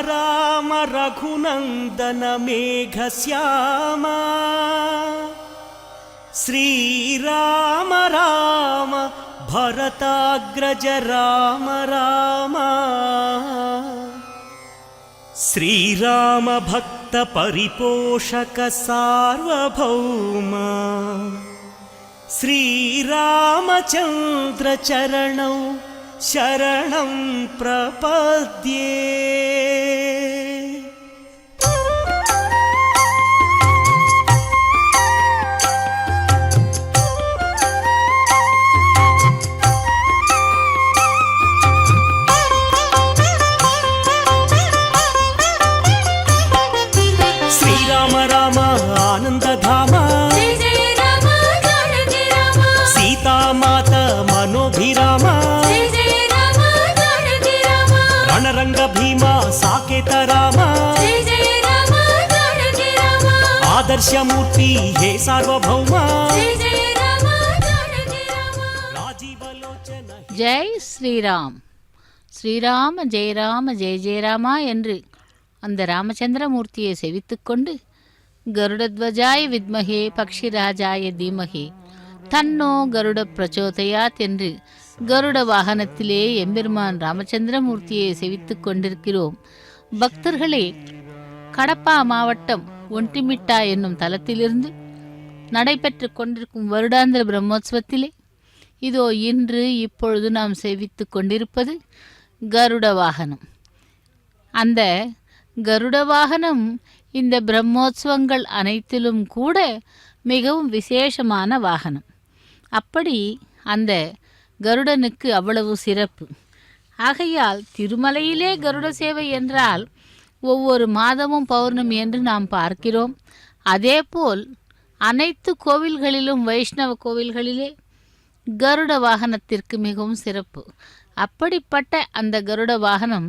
राम रघुनन्दन मेघश्यामा श्रीराम राम भरताग्रज राम राम श्रीराम भक्त परिपोषक सार्वभौम श्रीरामचन्द्र चरणौ शरणं प्रपद्ये। श्रीराम राम आनन्दधाम सीतामात मनोभिराम रणरंग भीमा साकेत राम आदर्शमूर्ति हे सार्वभौम जय श्रीराम ஸ்ரீராம ஜெயராம ஜெய ஜெயராமா என்று அந்த ராமச்சந்திரமூர்த்தியை செவித்துக்கொண்டு கருடத்வஜாய வித்மகே பக்ஷிராஜாய தீமகே தன்னோ கருட பிரச்சோதயாத் என்று கருட வாகனத்திலே எம்பெருமான் ராமச்சந்திரமூர்த்தியை செவித்துக் கொண்டிருக்கிறோம். பக்தர்களே, கடப்பா மாவட்டம் ஒண்டிமிட்டா என்னும் தலத்திலிருந்து நடைபெற்று கொண்டிருக்கும் வருடாந்திர பிரம்மோத்சவத்திலே இதோ இன்று இப்பொழுது நாம் சேவித்து கொண்டிருப்பது கருட வாகனம். அந்த கருட வாகனம் இந்த பிரம்மோத்சவங்கள் அனைத்திலும் கூட மிகவும் விசேஷமான வாகனம். அப்படி அந்த கருடனுக்கு அவ்வளவு சிறப்பு. ஆகையால் திருமலையிலே கருட சேவை என்றால் ஒவ்வொரு மாதமும் பௌர்ணமி என்று நாம் பார்க்கிறோம். அதேபோல் அனைத்து கோவில்களிலும் வைஷ்ணவ கோவில்களிலே கருட வாகனத்திற்கு மிகவும் சிறப்பு. அப்படிப்பட்ட அந்த கருட வாகனம்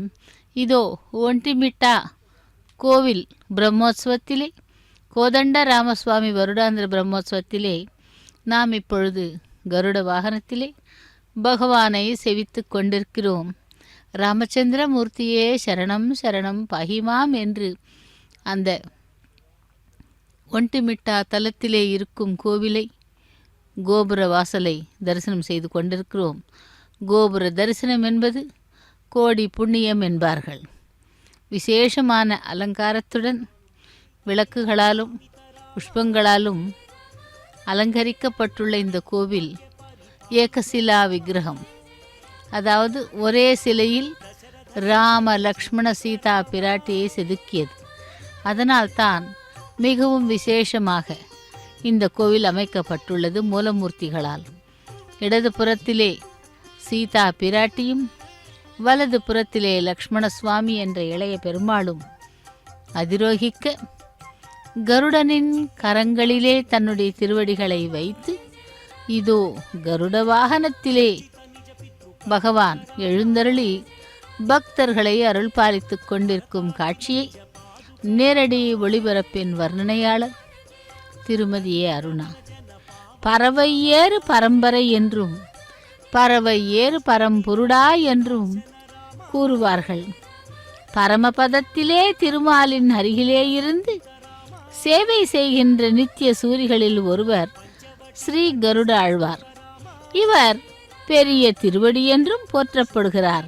இதோ ஒண்டிமிட்டா கோவில் பிரம்மோத்சவத்திலே கோதண்ட ராமசுவாமி வருடாந்திர பிரம்மோத்சவத்திலே நாம் இப்பொழுது கருட வாகனத்திலே பகவானை செவித்து கொண்டிருக்கிறோம். ராமச்சந்திரமூர்த்தியே சரணம் சரணம் பகிமாம் என்று அந்த ஒண்டிமிட்டா தலத்திலே இருக்கும் கோவிலை கோபுர வாசலை தரிசனம் செய்து கொண்டிருக்கிறோம். கோபுர தரிசனம் என்பது கோடி புண்ணியம் என்பார்கள். விசேஷமான அலங்காரத்துடன் விளக்குகளாலும் புஷ்பங்களாலும் அலங்கரிக்கப்பட்டுள்ள இந்த கோவில் ஏகசிலா விக்கிரகம், அதாவது ஒரே சிலையில் ராம லக்ஷ்மண சீதா பிராட்டியை செதுக்கியது. அதனால்தான் மிகவும் விசேஷமாக இந்த கோவில் அமைக்கப்பட்டுள்ளது மூலமூர்த்திகளால். இடது புறத்திலே சீதா பிராட்டியும் வலது புறத்திலே லக்ஷ்மண சுவாமி என்ற இளைய பெருமாளும் அதிரோகிக்க கருடனின் கரங்களிலே தன்னுடைய திருவடிகளை வைத்து இதோ கருட வாகனத்திலே பகவான் எழுந்தருளி பக்தர்களை அருள் பாலித்துக் கொண்டிருக்கும் காட்சியை நேரடி ஒளிபரப்பின் வர்ணனையாளர் திருமதி ஏ அருணா. பறவை ஏறு பரம்பரை என்றும் பறவை ஏறு பரம்பொருடா என்றும் கூறுவார்கள். பரமபதத்திலே திருமாலின் அருகிலே இருந்து சேவை செய்கின்ற நித்திய சூரிகளில் ஒருவர் ஸ்ரீ கருட ஆழ்வார். இவர் பெரிய திருவடி என்றும் போற்றப்படுகிறார்.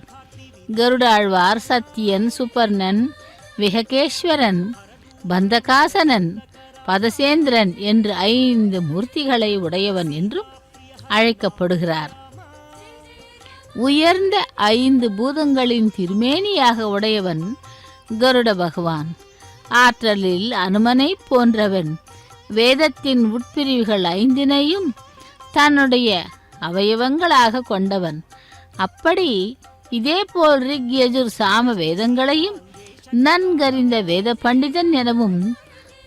கருட ஆழ்வார் சத்தியன், சுபர்ணன், விஹகேஸ்வரன், பந்தகாசனன், பதசேந்திரன் என்று 5 மூர்த்திகளை உடையவன் என்றும் அழைக்கப்படுகிறார். உயர்ந்த 5 பூதங்களின் திருமேனியாக உடையவன் கருட பகவான். ஆற்றலில் அனுமனை போன்றவன். வேதத்தின் உட்பிரிவுகள் 5னையும் தன்னுடைய அவயவங்களாக கொண்டவன். அப்படி இதேபோல் ரிக் யஜுர் சாம வேதங்களையும் நன்கறிந்த வேத பண்டிதன் எனவும்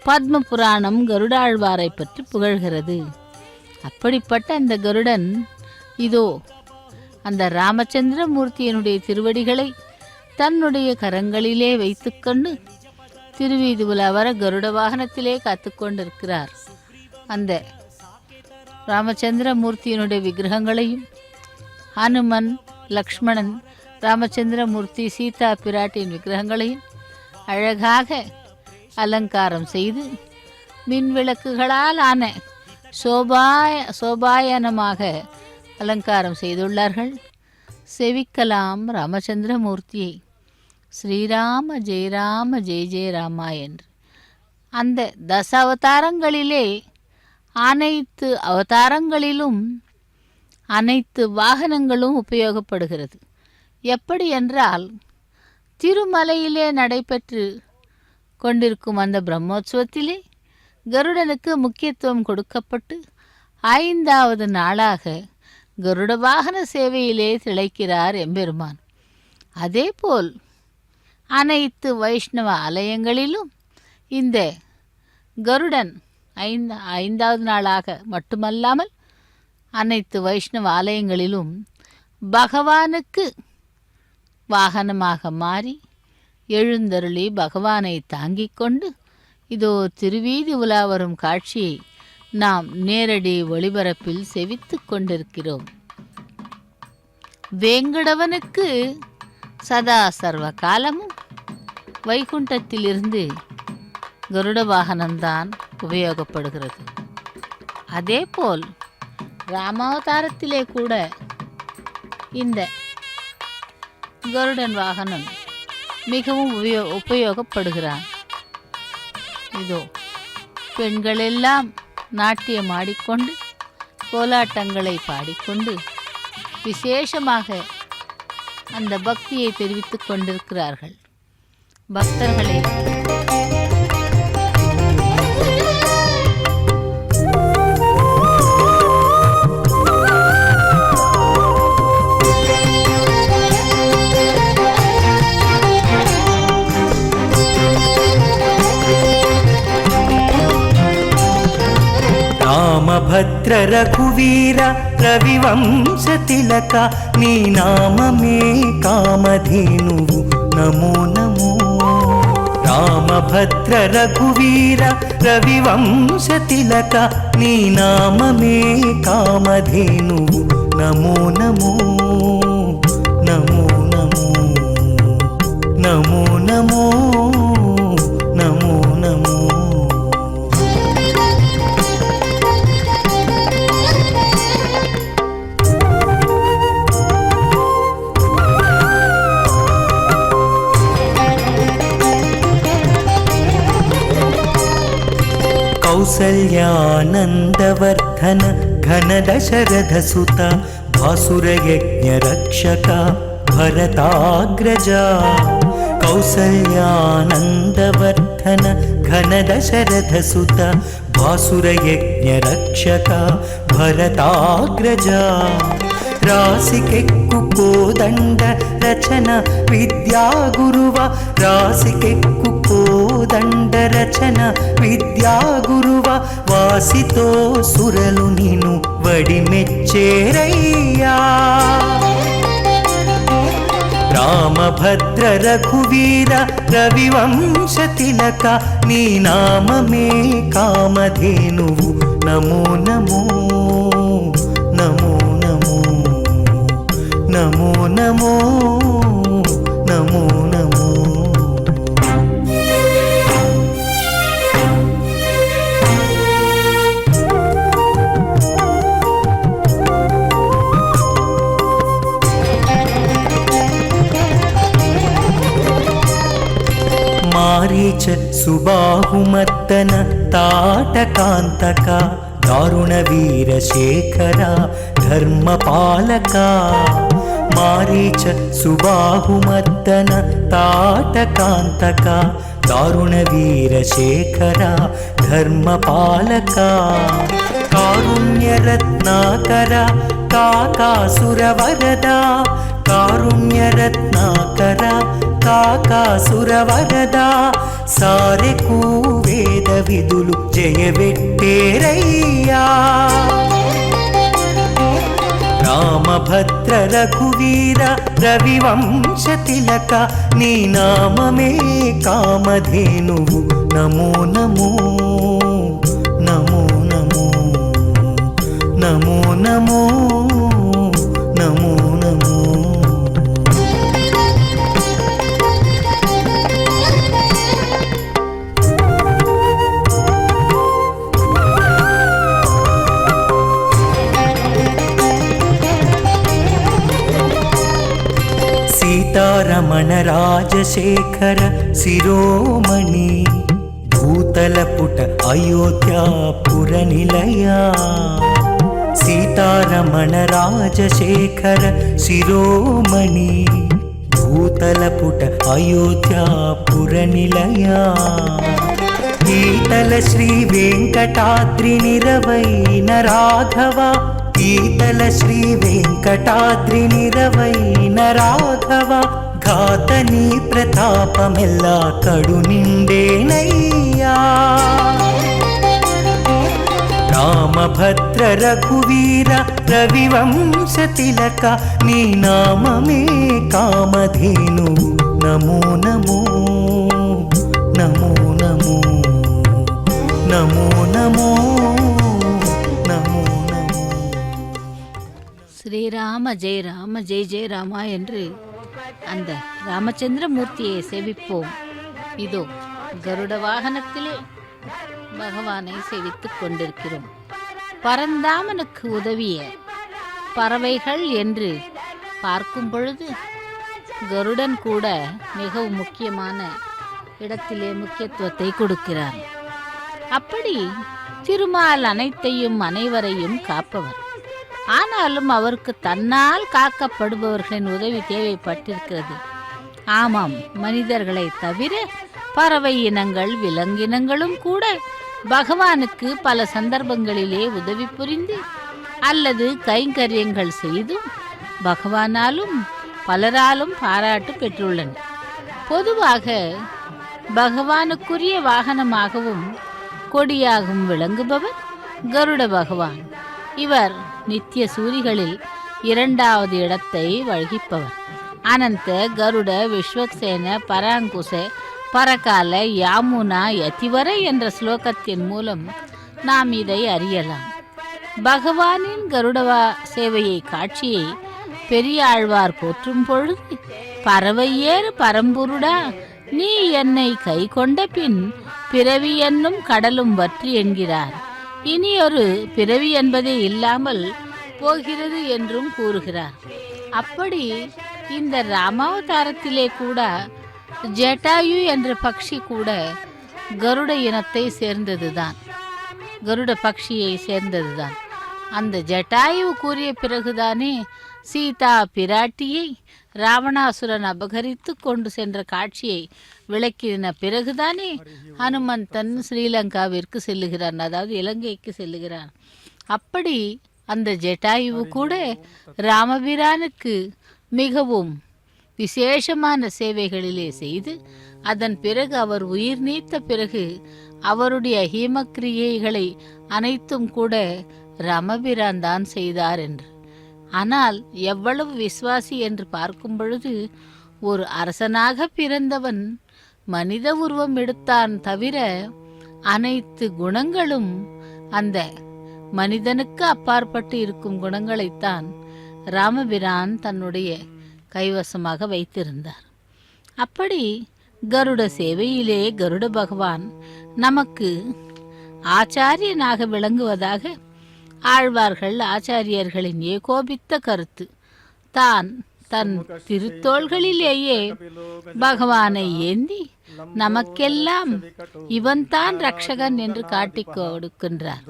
பத்ம புராணம் கருடாழ்வாரை பற்றி புகழ்கிறது. அப்படிப்பட்ட அந்த கருடன் இதோ அந்த ராமச்சந்திரமூர்த்தியினுடைய திருவடிகளை தன்னுடைய கரங்களிலே வைத்துக்கொண்டு திருவீதி உலவர கருட வாகனத்திலே காத்துக்கொண்டிருக்கிறார். அந்த ராமச்சந்திரமூர்த்தியினுடைய விக்கிரகங்களையும் ஹனுமன், லக்ஷ்மணன், ராமச்சந்திரமூர்த்தி, சீதா பிராட்டியின் விக்கிரகங்களையும் அழகாக அலங்காரம் செய்து மின்விளக்குகளால் ஆன சோபாயனமாக அலங்காரம் செய்துள்ளார்கள். செவிக்கலாம் ராமச்சந்திரமூர்த்தியை ஸ்ரீராம ஜெயராம ஜெய ஜெயராமா என்று. அந்த அவதாரங்களிலே அனைத்து அவதாரங்களிலும் அனைத்து வாகனங்களும் உபயோகப்படுகிறது. எப்படி என்றால், திருமலையிலே நடைபெற்று கொண்டிருக்கும் அந்த பிரம்மோற்சவத்திலே கருடனுக்கு முக்கியத்துவம் கொடுக்கப்பட்டு 5வது நாளாக கருட வாகன சேவையிலே திளைக்கிறார் எம்பெருமான். அதேபோல் அனைத்து வைஷ்ணவ ஆலயங்களிலும் இந்த கருடன் 5வது நாளாக மட்டுமல்லாமல் அனைத்து வைஷ்ணவ ஆலயங்களிலும் பகவானுக்கு வாகனமாக மாறி எழுந்தருளி பகவானை தாங்கிக் கொண்டு இதோ திருவீதி உலா வரும் காட்சியை நாம் நேரடி ஒளிபரப்பில் செவித்து கொண்டிருக்கிறோம். வேங்கடவனுக்கு சதா சர்வ காலமும் வைகுண்டத்திலிருந்து கருட வாகனம்தான் உபயோகப்படுகிறது. அதேபோல் ராமாவதாரத்திலே கூட இந்த கருடன் வாகனம் மிகவும் உபயோகப்படுகிறான். இதோ பெண்களெல்லாம் நாட்டியம் ஆடிக்கொண்டு கோலாட்டங்களை பாடிக்கொண்டு விசேஷமாக அந்த பக்தியை தெரிவித்துக் கொண்டிருக்கிறார்கள். பக்தர்களே, రామభద్ర రఘువీర రవివంశ తిలక నీ నామమే కామధేనువు నమో నమో. రామభద్ర రఘువీర రవివంశ తిలక నీ నామమే కామధేనువు నమో నమో నమో నమో నమో నమో నమో నమో. కౌసల్యానందవర్ధన ఘన దశరథ సుత భాసురయజ్ఞ రక్షక భరతాగ్రజ. కౌసల్యానందవర్ధన ఘన దశరథ సుత భాసురయజ్ఞ రక్షక భరతాగ్రజ. రాసికెక్కు కోదండ రచన విద్యా గురువ. రాసికెక్కు కోదండ రచన విద్యా గురువ. వాసితో సురలు నిను వడి మెచ్చేరయ్యా. రామభద్ర రఘువీర రవివంశ తిలక నీ నామమే కామధేనువు నమో నమో నమో నమో నమో నమో నమో నమో. మారీచ సుబాహుమర్దన తాటకాంతక దారుణ వీరశేఖర ధర్మపాలక. మారీచ సుబాహుమర్దన తాటకాంతక దారుణ వీరశేఖర ధర్మపాలక. కారుణ్యరత్నాకర కాకాసురవరద. కారుణ్యరత్నాకర కాకాసురవరద. సారెకు వేద విధులు జయవెట్టేరయ్యా. రామభద్ర రఘువీర రవివంశ తిలక నీ నామమే కామధేనువు నమో నమో నమో నమో నమో నమో నమో నమో. సీతారమణ రాజశేఖర శిరోమణి భూతలపుట అయోధ్యాపుర నిలయా సీతారమణ రాజశేఖర శిరోమణి భూతలపుట అయోధ్యాపుర నిలయా ఈతల శ్రీ వెంకటాద్రి నిరవైన రాఘవ ఈతల శ్రీ వెంకటాద్రి నిరవైన రాఘవ ఘాతని ప్రతాపమెల్లా కడు నిండేనయ్యా రామభద్ర రఘువీర రవివంశ తిలక నీ నామమే కామధేను నమో నమో నమో నమో నమో నమో నమో నమో. ஸ்ரீராம ஜெய ராம ஜெய ஜெய ராமா என்று அந்த ராமச்சந்திர மூர்த்தியை சேவிப்போம். இதோ கருட வாகனத்திலே பகவானை சேவித்துக் கொண்டிருக்கிறோம். பரந்தாமனுக்கு உதவிய பறவைகள் என்று பார்க்கும் பொழுது கருடன் கூட மிகவும் முக்கியமான இடத்திலே முக்கியத்துவத்தை கொடுக்கிறார். அப்படி திருமால் அனைத்தையும் அனைவரையும் காப்பவர். ஆனாலும் அவருக்கு தன்னால் காக்கப்படுபவர்களின் உதவி தேவைப்பட்டிருக்கிறது. ஆமாம், மனிதர்களை தவிர பறவை இனங்கள் விலங்கினங்களும் கூட பகவானுக்கு பல சந்தர்ப்பங்களிலே உதவி புரிந்து அல்லது கைங்கரியங்கள் செய்தும் பகவானாலும் பலராலும் பாராட்டு பெற்றுள்ளன. பொதுவாக பகவானுக்குரிய வாகனமாகவும் கொடியாகவும் விளங்குபவர் கருட பகவான். இவர் நித்திய சூரிகளில் 2வது இடத்தை வகிப்பவர். அனந்த கருட விஸ்வக்சேன பராங்குச பரகால யாமுனா யதிவர என்ற ஸ்லோகத்தின் மூலம் நாம் இதை அறியலாம். பகவானின் கருடவா சேவையை காட்சியை பெரியாழ்வார் போற்றும் பொழுது பறவை ஏறு பரம்புருடா நீ என்னை கை கொண்ட பின் பிறவி என்னும் கடலும் வற்றி என்கிறார். இனி ஒரு பிறவி என்பதே இல்லாமல் போகிறது என்றும் கூறுகிறார். அப்படி இந்த ராமாவதாரத்திலே கூட ஜட்டாயு என்ற பக்ஷி கூட கருட இனத்தை சேர்ந்ததுதான், கருட பக்ஷியை சேர்ந்ததுதான். அந்த ஜட்டாயு கூறிய பிறகுதானே சீதா பிராட்டியை ராவணாசுரன் அபகரித்து கொண்டு சென்ற காட்சியை விளக்கின பிறகுதானே ஹனுமந்தன் ஸ்ரீலங்காவிற்கு செல்லுகிறான், அதாவது இலங்கைக்கு செல்லுகிறான். அப்படி அந்த ஜட்டாயு கூட ராமபிரானுக்கு மிகவும் விசேஷமான சேவைகளிலே செய்து அதன் பிறகு அவர் உயிர் நீத்த பிறகு அவருடைய ஹீமக்கிரியைகளை அனைத்தும் கூட ராமபிரான் தான் செய்தார் என்று. ஆனால் எவ்வளவு விசுவாசி என்று பார்க்கும் பொழுது ஒரு அரசனாக பிறந்தவன் மனித உருவம் எடுத்தான் தவிர அனைத்து குணங்களும் அந்த மனிதனுக்கு அப்பாற்பட்டு இருக்கும் குணங்களைத்தான் ராமபிரான் தன்னுடைய கைவசமாக வைத்திருந்தார். அப்படி கருட சேவையிலே கருட பகவான் நமக்கு ஆச்சாரியனாக விளங்குவதாக ஆழ்வார்கள் ஆச்சாரியர்களின் ஏகோபித்த கருத்து. தான் தன் திருத்தோள்களிலேயே பகவானை ஏந்தி நமக்கெல்லாம் இவன்தான் ரக்ஷகன் என்று காட்டிக் கொடுக்கின்றார்.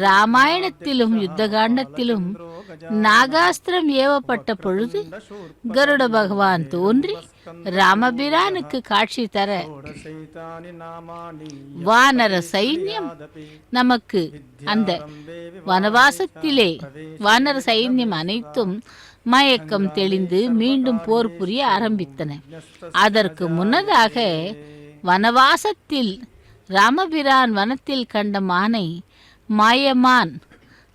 ராமாயணத்திலும் யுத்த காண்டத்திலும் நாகாஸ்திரம் ஏவப்பட்ட பொழுது கருட பகவான் தோன்றி ராமபிரானுக்கு காட்சி தர வானர சைன்யம் நமக்கு அந்த வனவாசத்திலே வானர சைன்யம் அனைத்தும் மயக்கம் தெளிந்து மீண்டும் போர் புரிய ஆரம்பித்தன. அதற்கு முன்னதாக வனவாசத்தில் ராமபிரான் வனத்தில் கண்ட மானை மாயமான்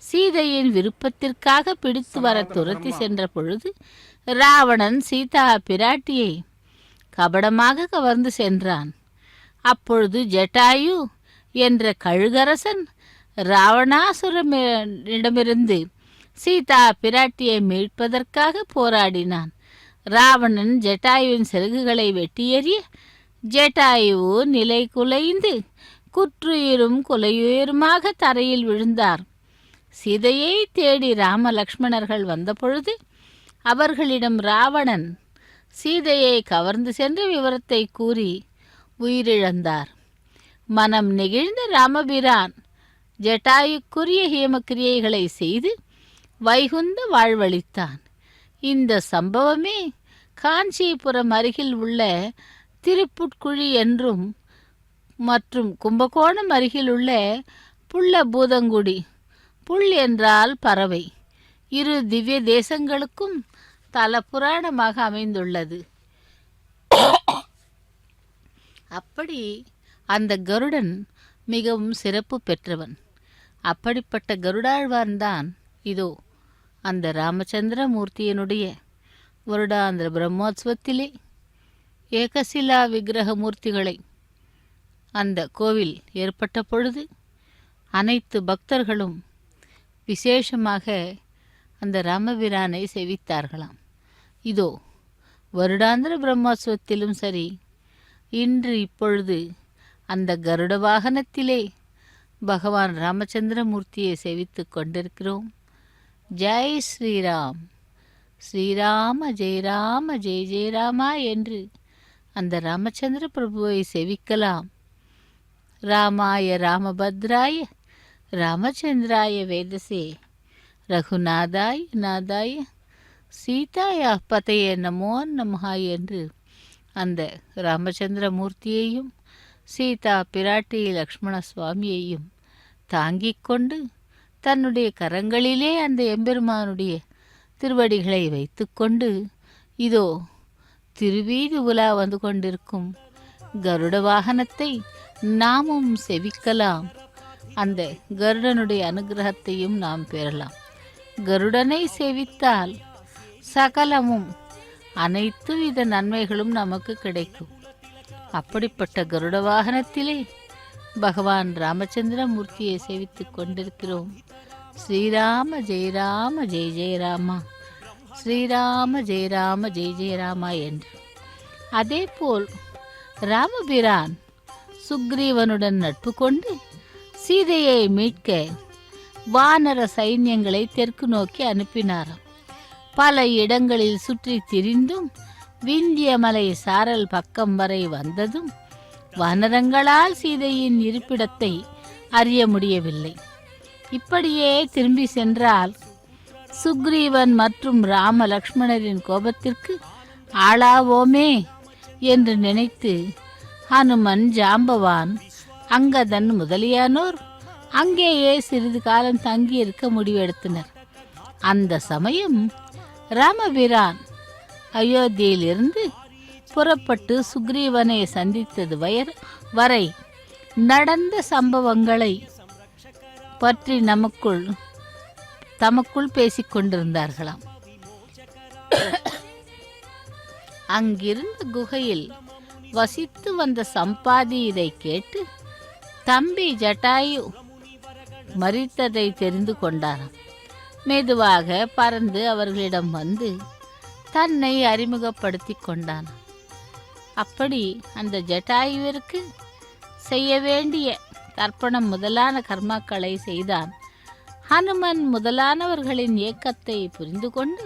சீதையின் விருப்பத்திற்காக பிடித்து வர துரத்தி சென்ற பொழுது ராவணன் சீதா பிராட்டியை கபடமாக கவர்ந்து சென்றான். அப்பொழுது ஜட்டாயு என்ற கழுகரசன் ராவணாசுரனிடமிருந்து சீதா பிராட்டியை மீட்பதற்காக போராடினான். ராவணன் ஜட்டாயுவின் சிறகுகளை வெட்டி எறிய ஜட்டாயு நிலை குலைந்து குற்றுயிரும் கொலையுயிருமாக தரையில் விழுந்தார். சீதையை தேடி ராம லக்ஷ்மணர்கள் வந்தபொழுது அவர்களிடம் ராவணன் சீதையை கவர்ந்து சென்ற விவரத்தை கூறி உயிரிழந்தார். மனம் நெகிழ்ந்த ராமபிரான் ஜட்டாயுக்குரிய ஹேமக்கிரியைகளை செய்து வைகுந்த வாழ்வளித்தான். இந்த சம்பவமே காஞ்சிபுரம் அருகில் உள்ள திருப்புட்குழி என்றும் மற்றும் கும்பகோணம் அருகில் உள்ள புள்ளபூதங்குடி, புல் என்றால் பறவை, இரு திவ்ய தேசங்களுக்கும் தல புராணமாக அமைந்துள்ளது. அப்படி அந்த கருடன் மிகவும் சிறப்பு பெற்றவன். அப்படிப்பட்ட கருடாழ்வான்தான் இதோ அந்த ராமச்சந்திரமூர்த்தியினுடைய வருடாந்திர பிரம்மோத்சவத்திலே ஏகசிலா விக்கிரக மூர்த்திகளை அந்த கோவில் ஏற்பட்ட பொழுது அனைத்து பக்தர்களும் விசேஷமாக அந்த ராமபிரானை சேவித்தார்களாம். இதோ வருடாந்திர பிரம்மோத்சவத்திலும் சரி, இன்று இப்பொழுது அந்த கருட வாகனத்திலே பகவான் ராமச்சந்திரமூர்த்தியை சேவித்து கொண்டிருக்கிறோம். ஜெய் ஸ்ரீராம், ஸ்ரீராம ஜெய ராம ஜெய ஜெய ராமா என்று அந்த ராமச்சந்திர பிரபுவை சேவிக்கலாம். ராமாய ராமபத்ராய ராமச்சந்திராய வேதசே ரகுநாதாய் நாதாய சீதாயா பதைய நமோ நமஹா என்று அந்த ராமச்சந்திரமூர்த்தியையும் சீதா பிராட்டி லக்ஷ்மண சுவாமியையும் தாங்கிக் கொண்டு தன்னுடைய கரங்களிலே அந்த எம்பெருமானுடைய திருவடிகளை வைத்து கொண்டு இதோ திருவீதி உலா வந்து கொண்டிருக்கும் கருட வாகனத்தை நாமும் செவிக்கலாம். அந்த கருடனுடைய அனுகிரகத்தையும் நாம் பெறலாம். கருடனை சேவித்தால் சகலமும் அனைத்து வித நன்மைகளும் நமக்கு கிடைக்கும். அப்படிப்பட்ட கருட வாகனத்திலே பகவான் ராமச்சந்திரமூர்த்தியை சேவித்துக் கொண்டிருக்கிறோம். ஸ்ரீராம ஜெய ராம ஜெய ஜெய ராமா, ஸ்ரீராம ஜெய ராம ஜெய ஜெய ராமா என்று. அதேபோல் ராமபிரான் சுக்ரீவனுடன் நட்பு கொண்டு சீதையை மீட்க வானர சைன்யங்களை தெற்கு நோக்கி அனுப்பினாராம். பல இடங்களில் சுற்றி திரிந்தும் விந்தியமலை சாரல் பக்கம் வரை வந்ததும் வானரங்களால் சீதையின் இருப்பிடத்தை அறிய முடியவில்லை. இப்படியே திரும்பி சென்றால் சுக்ரீவன் மற்றும் ராம லக்ஷ்மணரின் கோபத்திற்கு ஆளாவோமே என்று நினைத்து ஹனுமன், ஜாம்பவான், அங்கதன் முதலியானோர் அங்கேயே சிறிது காலம் தங்கி இருக்க முடிவெடுத்தனர். அந்த சமயம் ராமபிரான் அயோத்தியிலிருந்து புறப்பட்டு சுக்ரீவனை சந்தித்தது வரை நடந்த சம்பவங்களை பற்றி தமக்குள் பேசிக் கொண்டிருந்தார்களாம். அங்கிருந்த குகையில் வசித்து வந்த சம்பாதி இதை கேட்டு தம்பி ஜட்டாயு மரித்ததை தெரிந்து கொண்டாராம். மெதுவாக பறந்து அவர்களிடம் வந்து தன்னை அறிமுகப்படுத்தி கொண்டான். அப்படி அந்த ஜட்டாயுவிற்கு செய்ய வேண்டிய தர்ப்பணம் முதலான கர்மாக்களை செய்தான். ஹனுமன் முதலானவர்களின் ஏக்கத்தை புரிந்து கொண்டு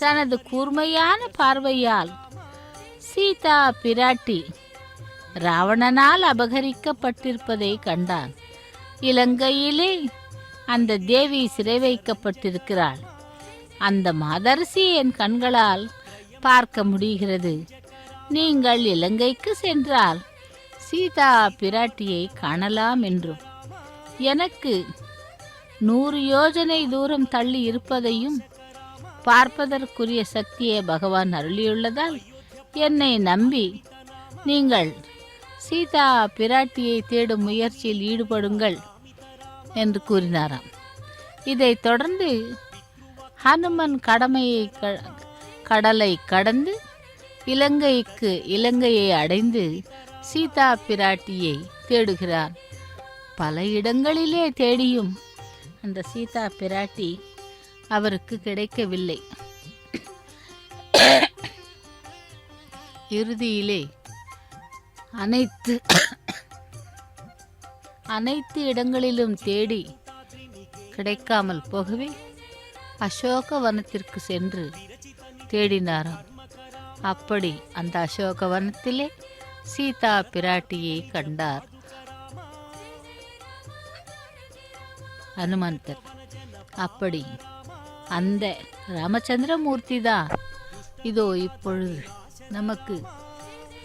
தனது கூர்மையான பார்வையால் சீதா பிராட்டி ராவணனால் அபகரிக்கப்பட்டிருப்பதை கண்டான். இலங்கையிலே அந்த தேவி சிறை வைக்கப்பட்டிருக்கிறாள். அந்த மாதரசி என் கண்களால் பார்க்க முடிகிறது. நீங்கள் இலங்கைக்கு சென்றால் சீதா பிராட்டியை காணலாம் என்றும் எனக்கு 100 யோஜனை தூரம் தள்ளி இருப்பதையும் பார்ப்பதற்குரிய சக்தியை பகவான் அருளியுள்ளதால் என்னை நம்பி நீங்கள் சீதா பிராட்டியை தேடும் முயற்சியில் ஈடுபடுங்கள் என்று கூறினாராம். இதைத் தொடர்ந்து ஹனுமன் கடலை கடந்து இலங்கையை அடைந்து சீதா பிராட்டியை தேடுகிறார். பல இடங்களிலே தேடியும் அந்த சீதா பிராட்டி அவருக்கு கிடைக்கவில்லை. இறுதியிலே அனைத்து இடங்களிலும் தேடி கிடைக்காமல் போகவே அசோக வனத்திற்கு சென்று தேடினாராம். அப்படி அந்த அசோகவனத்திலே சீதா பிராட்டியை கண்டார் ஹனுமந்தர். அப்படி அந்த ராமச்சந்திரமூர்த்தி தான் இதோ இப்பொழுது நமக்கு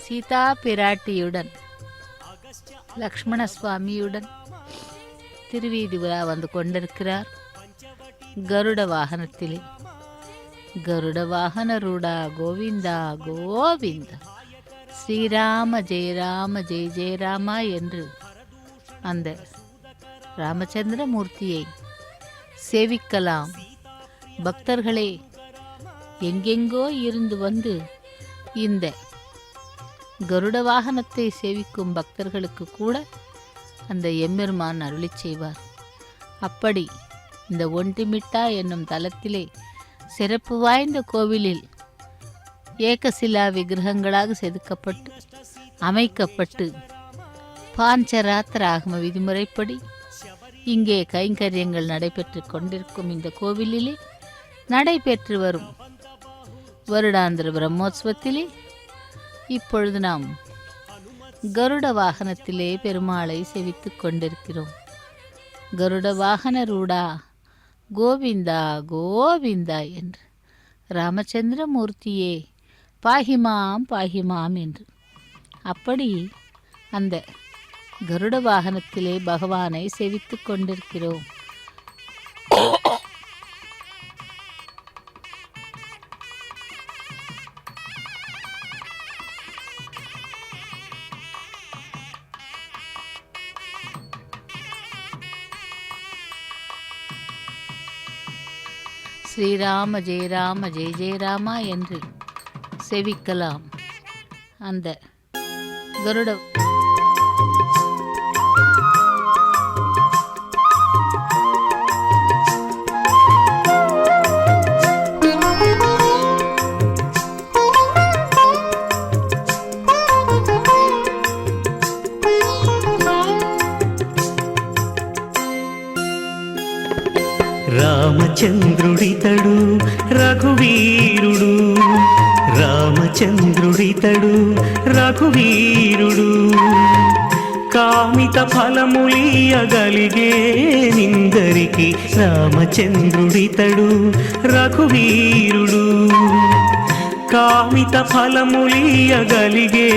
சீதா பிராட்டியுடன் லக்ஷ்மண சுவாமியுடன் திருவீதி உலா வந்து கொண்டிருக்கிறார் கருட வாகனத்திலே. கருட வாகன ரூடா கோவிந்தா கோவிந்தா, ஸ்ரீராம ஜெய ராம ஜெய ஜெய ராமா என்று அந்த ராமச்சந்திரமூர்த்தியை சேவிக்கலாம். பக்தர்களே, எங்கெங்கோ இருந்து வந்து இந்த கருட வாகனத்தை சேவிக்கும் பக்தர்களுக்கு கூட அந்த எம்பெருமான் அருளி செய்வார். அப்படி இந்த ஒண்டிமிட்டா என்னும் தலத்திலே சிறப்பு வாய்ந்த கோவிலில் ஏகசிலா விக்கிரகங்களாக செதுக்கப்பட்டு அமைக்கப்பட்டு பாஞ்சராத்திர ஆகம விதிமுறைப்படி இங்கே கைங்கரியங்கள் நடைபெற்று கொண்டிருக்கும் இந்த கோவிலிலே நடைபெற்று வரும் வருடாந்திர பிரம்மோற்சவத்திலே இப்பொழுது நாம் கருட வாகனத்திலே பெருமாளை செவித்துக் கொண்டிருக்கிறோம். கருட வாகன ரூடா கோவிந்தா கோவிந்தா என்று ராமச்சந்திரமூர்த்தியே பாகிமாம் பாகிமாம் என்று. அப்படி அந்த கருட வாகனத்திலே பகவானை செவித்துக் கொண்டிருக்கிறோம். ஸ்ரீராம ஜெய ராம ஜெய ஜெய ராமா என்று செவிக்கலாம் அந்த கருட. రామచంద్రుడితడు రఘువీరుడు, రామచంద్రుడితడు రఘువీరుడు, కామిత ఫలములియగలిగే నిందరికి రామచంద్రుడితడు రఘువీరుడు, కామిత ఫలములియగలిగే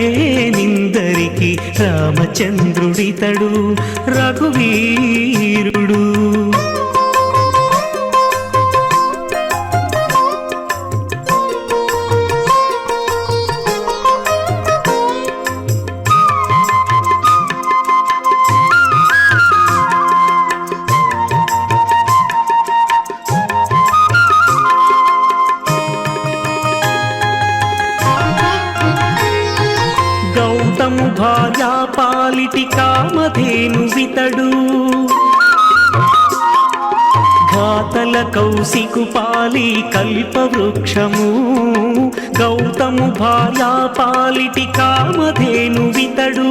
నిందరికి రామచంద్రుడితడు రఘువీరుడు. గౌతము భార్యా పాలిటి కామధేను వితడు, ఘాతల కౌశికు పాలి కల్పవృక్షము, గౌతము భార్యా పాలిటి కామధేను వితడు,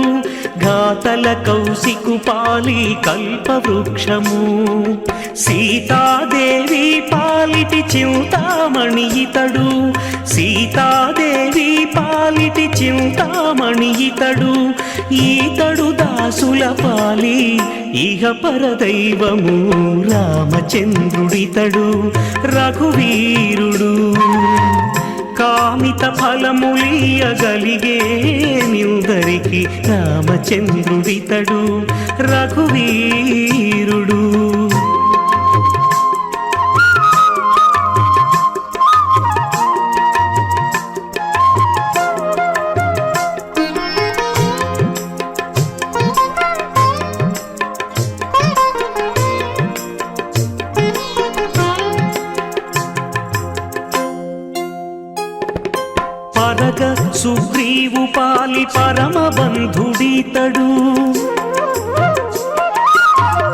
ఘాతల కౌశికు పాలి కల్పవృక్షము, సీతాదేవి పాలిటి చింతామణి ఇతడు, సీతాదేవి పాలిటి చింతామణి ఇతడు, ఈతడు దాసుల పాలి ఇహ పరదైవము, రామచంద్రుడితడు రఘువీరుడు, కామిత ఫలములియగలిగే నిందరికి రామచంద్రుడితడు రఘువీరుడు. పరగ సుగ్రీవు పాలి పరమ బంధుడితడు,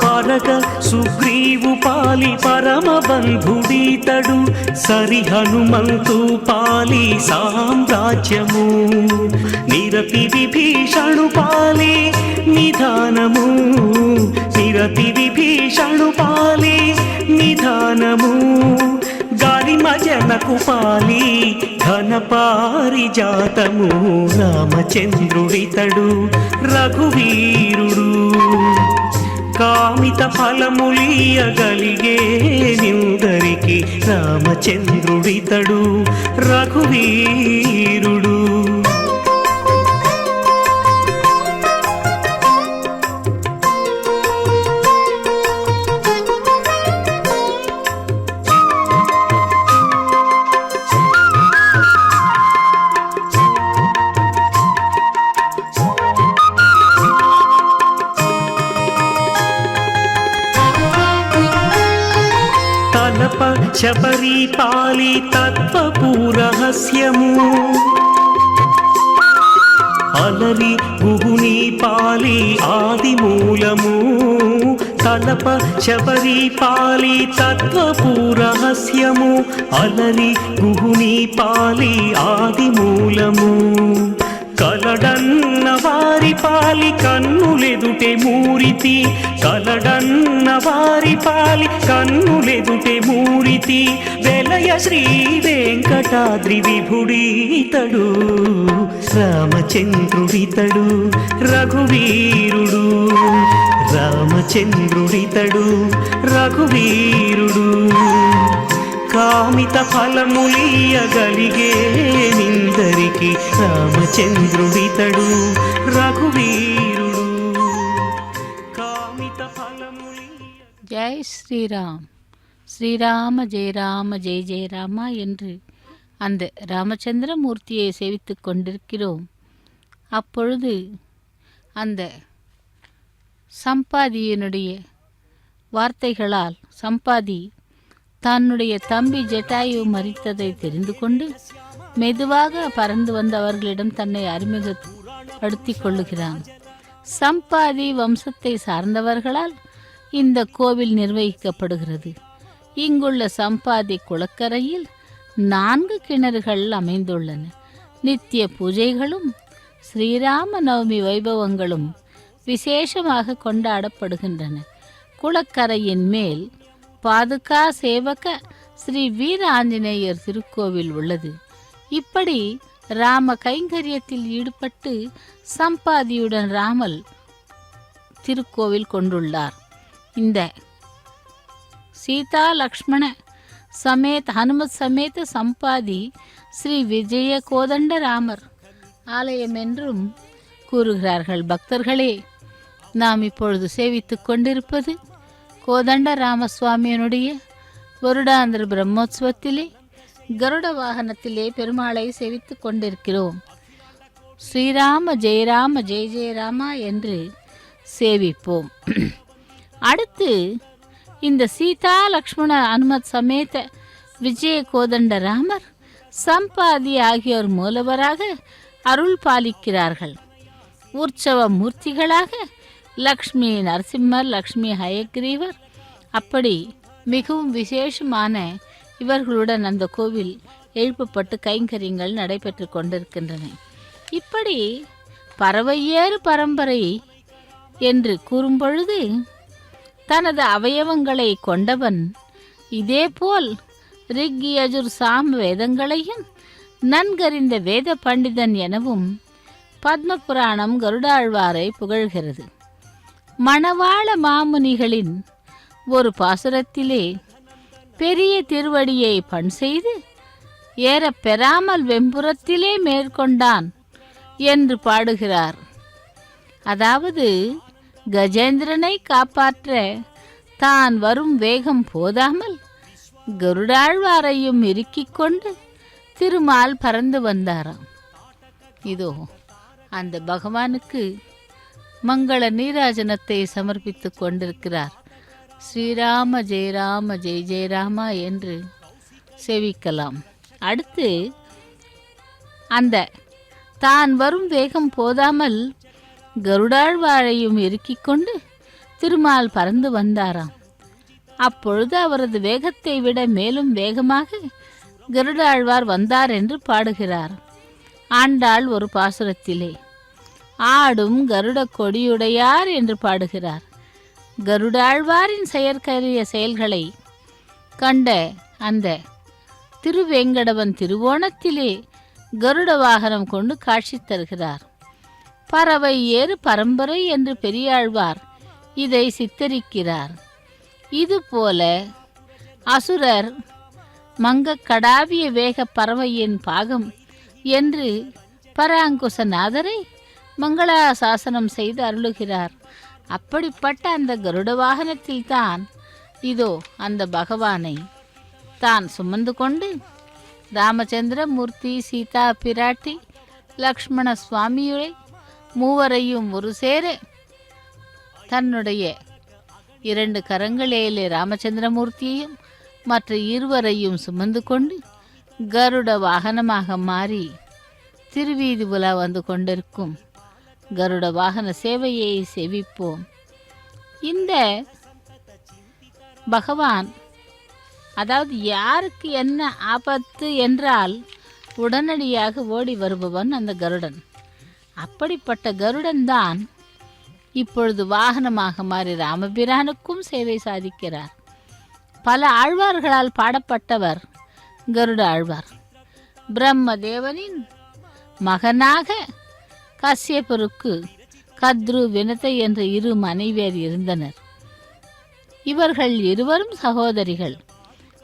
పరగ సుగ్రీవు పాలి పరమ బంధుడితడు, సరి హనుమంతు పాలి సామ్రాజ్యము, నిరతి విభీషణు పాలి నిధానము, నిరతి విభీషణు పాలి నిధానము, గాలిమ జన మనకు పాలి ఘన పారిజాతము రామచంద్రుడితడు రఘువీరుడు కామిత ఫలములియగలిగే నిందరికి రామచంద్రుడితడు రఘువీరుడు శబరి పాలి తత్వపు రహస్యము అలరి గుహుని పాలి ఆది మూలము తలప శబరి పాలి తత్వపు రహస్యము అలరి గుహుని పాలి ఆది మూలము కలడన్న వారి పాలి కన్నులెదుటే మూరితి కలడన్న వారి పాలి కన్నులెదుటే మూరితి వెలయ శ్రీ వెంకటాద్రి విభుడీతడు రామచంద్రుడితడు రఘువీరుడు రామచంద్రుడితడు రఘువీరుడు కామిత ఫలములియగలిగే నిందరికి రామచంద్రుడితడు రఘువీరుడు కామిత ఫలములియ ஜெய் ஸ்ரீராம் ஸ்ரீராம ஜெய ராம ஜெய ஜெய ராமா என்று அந்த ராமச்சந்திரமூர்த்தியை சேவித்து கொண்டிருக்கிறோம். அப்பொழுது அந்த சம்பாதியினுடைய வார்த்தைகளால் சம்பாதி தன்னுடைய தம்பி ஜட்டாயு மரித்ததை தெரிந்து கொண்டு மெதுவாக பறந்து வந்த அவர்களிடம் தன்னை அறிமுகப்படுத்திக் கொள்ளுகிறான். சம்பாதி வம்சத்தை சார்ந்தவர்களால் இந்த கோவில் நிர்வகிக்கப்படுகிறது. இங்குள்ள சம்பாதி குளக்கரையில் 4 கிணறுகள் அமைந்துள்ளன. நித்திய பூஜைகளும் ஸ்ரீராம நவமி வைபவங்களும் விசேஷமாக கொண்டாடப்படுகின்றன. குளக்கரையின் மேல் பாதுகா சேவக ஸ்ரீ வீர ஆஞ்சநேயர் திருக்கோவில் உள்ளது. இப்படி ராம கைங்கரியத்தில் ஈடுபட்டு சம்பாதியுடன் ராமல் திருக்கோவில் கொண்டுள்ளார். இந்த சீதா லக்ஷ்மண சமேத் ஹனுமத் சமேத சம்பாதி ஸ்ரீ விஜய கோதண்ட ராமர் ஆலயம் என்றும் கூறுகிறார்கள். பக்தர்களே, நாம் இப்பொழுது சேவித்துக் கொண்டிருப்பது கோதண்ட ராமசுவாமியினுடைய வருடாந்திர பிரம்மோத்சவத்திலே கருட வாகனத்திலே பெருமாளை சேவித்து கொண்டிருக்கிறோம். ஸ்ரீராம ஜெயராம ஜெய ஜெயராமா என்று சேவிப்போம். அடுத்து இந்த சீதா லக்ஷ்மண அனுமத் சமேத விஜய கோதண்ட ராமர் சம்பாதி ஆகியோர் மூலவராக அருள் பாலிக்கிறார்கள். உற்சவ மூர்த்திகளாக லக்ஷ்மி நரசிம்மர், லக்ஷ்மி ஹயக்ரீவர், அப்படி மிகவும் விசேஷமான இவர்களுடன் அந்த கோவில் எழுப்பப்பட்டு கைங்கரியங்கள் நடைபெற்று கொண்டிருக்கின்றன. இப்படி பறவையேறு பரம்பரை என்று கூறும்பொழுது தனது அவயவங்களை கொண்டவன், இதேபோல் ரிக் யஜுர் சாம் வேதங்களையும் நன்கறிந்த வேத பண்டிதன் எனவும் பத்ம புராணம் கருடாழ்வாரை புகழ்கிறது. மணவாள மாமுனிகளின் ஒரு பாசுரத்திலே பெரிய திருவடியை பண் செய்து ஏற பெறாமல் வெம்புறத்திலே மேற்கொண்டான் என்று பாடுகிறார். அதாவது கஜேந்திரனை காப்பாற்ற தான் வரும் வேகம் போதாமல் கருடாழ்வாரையும் இறுக்கிக் கொண்டு திருமால் பறந்து வந்தாராம். இதோ அந்த பகவானுக்கு மங்கள நீராஜனத்தை சமர்ப்பித்து கொண்டிருக்கிறார். ஸ்ரீராம ஜெயராம ஜெய ஜெயராமா என்று சேவிக்கலாம். அடுத்து அந்த தான் வரும் வேகம் போதாமல் கருடாழ்வாரையும் இறுக்கிக் கொண்டு திருமால் பறந்து வந்தாராம். அப்பொழுது அவரது வேகத்தை விட மேலும் வேகமாக கருடாழ்வார் வந்தார் என்று பாடுகிறார். ஆண்டாள் ஒரு பாசுரத்திலே ஆடும் கருட கொடியுடையார் என்று பாடுகிறார். கருடாழ்வாரின் செயற்கரிய செயல்களை கண்ட அந்த திருவேங்கடவன் திருவோணத்திலே கருட வாகனம் கொண்டு காட்சி தருகிறார். பறவை ஏறு பரம்பரை என்று பெரியாழ்வார் இதை சித்தரிக்கிறார். இதுபோல அசுரர் மங்கக்கடாவிய வேக பறவையின் பாகம் என்று பராங்குசநாதரை மங்களாசாசனம் செய்து அருளுகிறார். அப்படிப்பட்ட அந்த கருட வாகனத்தில் தான் இதோ அந்த பகவானை தான் சுமந்து கொண்டு ராமச்சந்திர மூர்த்தி, சீதா பிராட்டி, லக்ஷ்மண சுவாமியுரை மூவரையும் ஒரு சேர தன்னுடைய 2 கரங்களிலே ராமச்சந்திரமூர்த்தியையும் மற்ற இருவரையும் சுமந்து கொண்டு கருட வாகனமாக மாறி திருவீதி உலா வந்து கொண்டிருக்கும் கருட வாகன சேவையை சேவிப்போம். இந்த பகவான், அதாவது யாருக்கு என்ன ஆபத்து என்றால் உடனடியாக ஓடி வருபவன் அந்த கருடன். அப்படிப்பட்ட கருடன் தான் இப்பொழுது வாகனமாக மாறி ராமபிரானுக்கும் சேவை சாதிக்கிறார். பல ஆழ்வார்களால் பாடப்பட்டவர் கருட ஆழ்வார். பிரம்மதேவனின் மகனாக கஸ்யபருக்கு கத்ரு, வினதை என்ற 2 மனைவியர் இருந்தனர். இவர்கள் இருவரும் சகோதரிகள்.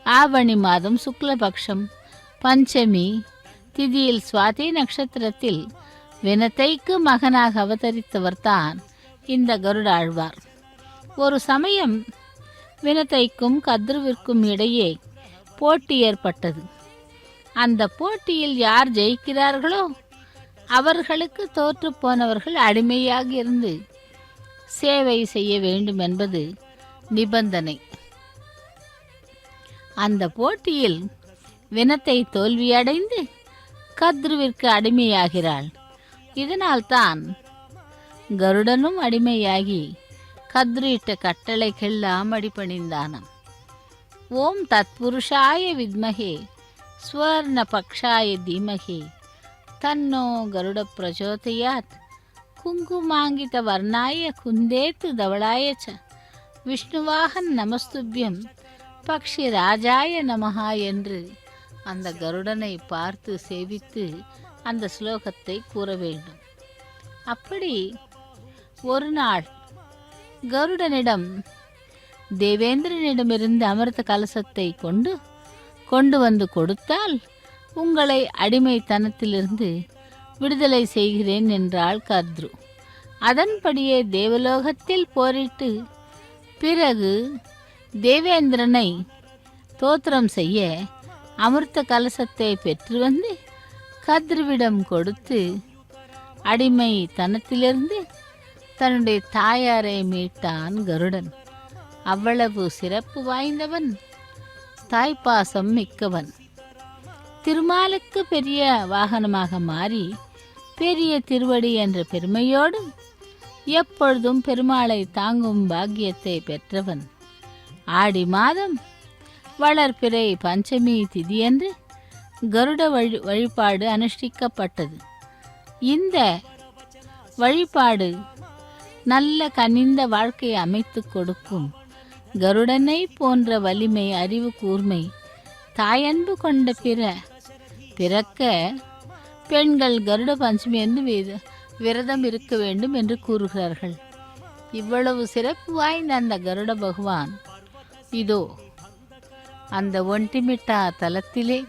ஆவணி மாதம் சுக்லபக்ஷம் பஞ்சமி திதியில் சுவாதி நட்சத்திரத்தில் வினதைக்கு மகனாக அவதரித்தவர்தான் இந்த கருட ஆழ்வார். ஒரு சமயம் வினதைக்கும் கத்ருவிற்கும் இடையே போட்டி ஏற்பட்டது. அந்த போட்டியில் யார் ஜெயிக்கிறார்களோ அவர்களுக்கு தோற்று போனவர்கள் அடிமையாக இருந்து சேவை செய்ய வேண்டும் என்பது நிபந்தனை. அந்த போட்டியில் வினத்தை தோல்வியடைந்து கத்ருவிற்கு அடிமையாகிறாள். இதனால்தான் கருடனும் அடிமையாகி கத்ருயிட்ட கட்டளைக்கெல்லாம் அடிபணிந்தானாம். ஓம் தத்புருஷாய வித்மகே ஸ்வர்ண பக்ஷாய தீமகே தன்னோ கருட பிரச்சோதயாத் குங்குமாங்கித வர்ணாய குந்தேத்து தவளாய ச விஷ்ணுவாகன் நமஸ்துபியம் பக்ஷி ராஜாய நமஹா என்று அந்த கருடனை பார்த்து சேவித்து அந்த ஸ்லோகத்தை கூற வேண்டும். அப்படி ஒரு நாள் கருடனிடம் தேவேந்திரனிடமிருந்து அமிர்த கலசத்தை கொண்டு வந்து கொடுத்தால் உங்களை அடிமைத்தனத்திலிருந்து விடுதலை செய்கிறேன் என்றாள் கத்ரு. அதன்படியே தேவலோகத்தில் போரிட்டு பிறகு தேவேந்திரனை தோத்திரம் செய்ய அமிர்த கலசத்தை பெற்று வந்து கத்ருவிடம் கொடுத்து அடிமைத்தனத்திலிருந்து தன்னுடைய தாயாரை மீட்டான் கருடன். அவ்வளவு சிறப்பு வாய்ந்தவன், தாய்ப்பாசம் மிக்கவன். திருமாலுக்கு பெரிய வாகனமாக மாறி பெரிய திருவடி என்ற பெருமையோடு எப்பொழுதும் பெருமாளை தாங்கும் பாக்கியத்தை பெற்றவன். ஆடி மாதம் வளர்பிறை பஞ்சமி திதியன்று கருட வழிபாடு அனுஷ்டிக்கப்பட்டது. இந்த வழிபாடு நல்ல கனிந்த வாழ்க்கையை அமைத்து கொடுக்கும். கருடனை போன்ற வலிமை, அறிவு கூர்மை, தாயன்பு கொண்ட பிறக்க பெண்கள் கருட பஞ்சமி என்று விரதம் இருக்க வேண்டும் என்று கூறுகிறார்கள். இவ்வளவு சிறப்பு வாய்ந்த அந்த கருட பகவான் இதோ அந்த ஒண்டிமிட்டா தலத்திலே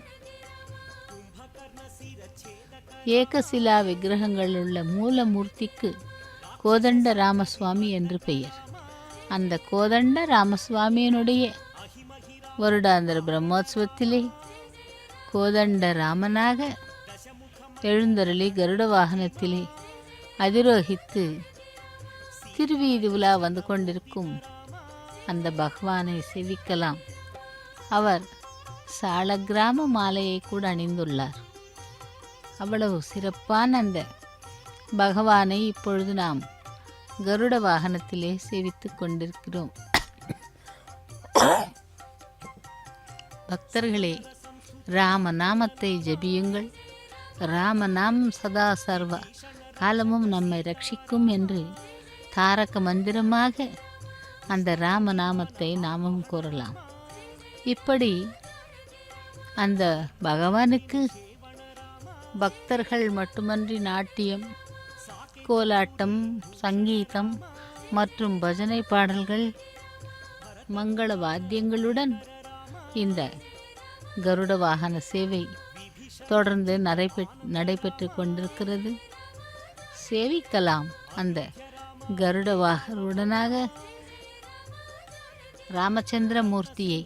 ஏகசிலா விக்கிரகங்கள் உள்ள மூலமூர்த்திக்கு கோதண்ட ராமசுவாமி என்று பெயர். அந்த கோதண்ட ராமசுவாமியினுடைய வருடாந்திர பிரம்மோத்சவத்திலே கோதண்ட ராமனாக எழுந்தருளி கருட வாகனத்திலே அதிரோகித்து திருவீதி உலா வந்து கொண்டிருக்கும் அந்த பகவானை சேவிக்கலாம். அவர் சாலக்கிராம மாலையை கூட அணிந்துள்ளார். அவ்வளவு சிறப்பான அந்த பகவானை இப்பொழுது நாம் கருட வாகனத்திலே சேவித்து கொண்டிருக்கிறோம். பக்தர்களே, ராமநாமத்தை ஜபியுங்கள். ராமநாமம் சதா சர்வ காலமும் நம்மை ரட்சிக்கும் என்று தாரக மந்திரமாக அந்த ராமநாமத்தை நாமும் கூறலாம். இப்படி அந்த பகவானுக்கு பக்தர்கள் மட்டுமன்றி நாட்டியம், கோலாட்டம், சங்கீதம் மற்றும் பஜனை பாடல்கள், மங்கள வாத்தியங்களுடன் இந்த கருட வாகன சேவை தொடர்ந்து நடைபெற்று கொண்டிருக்கிறது. சேவிக்கலாம் அந்த கருட வாகனுடனாக ராமச்சந்திர மூர்த்தியை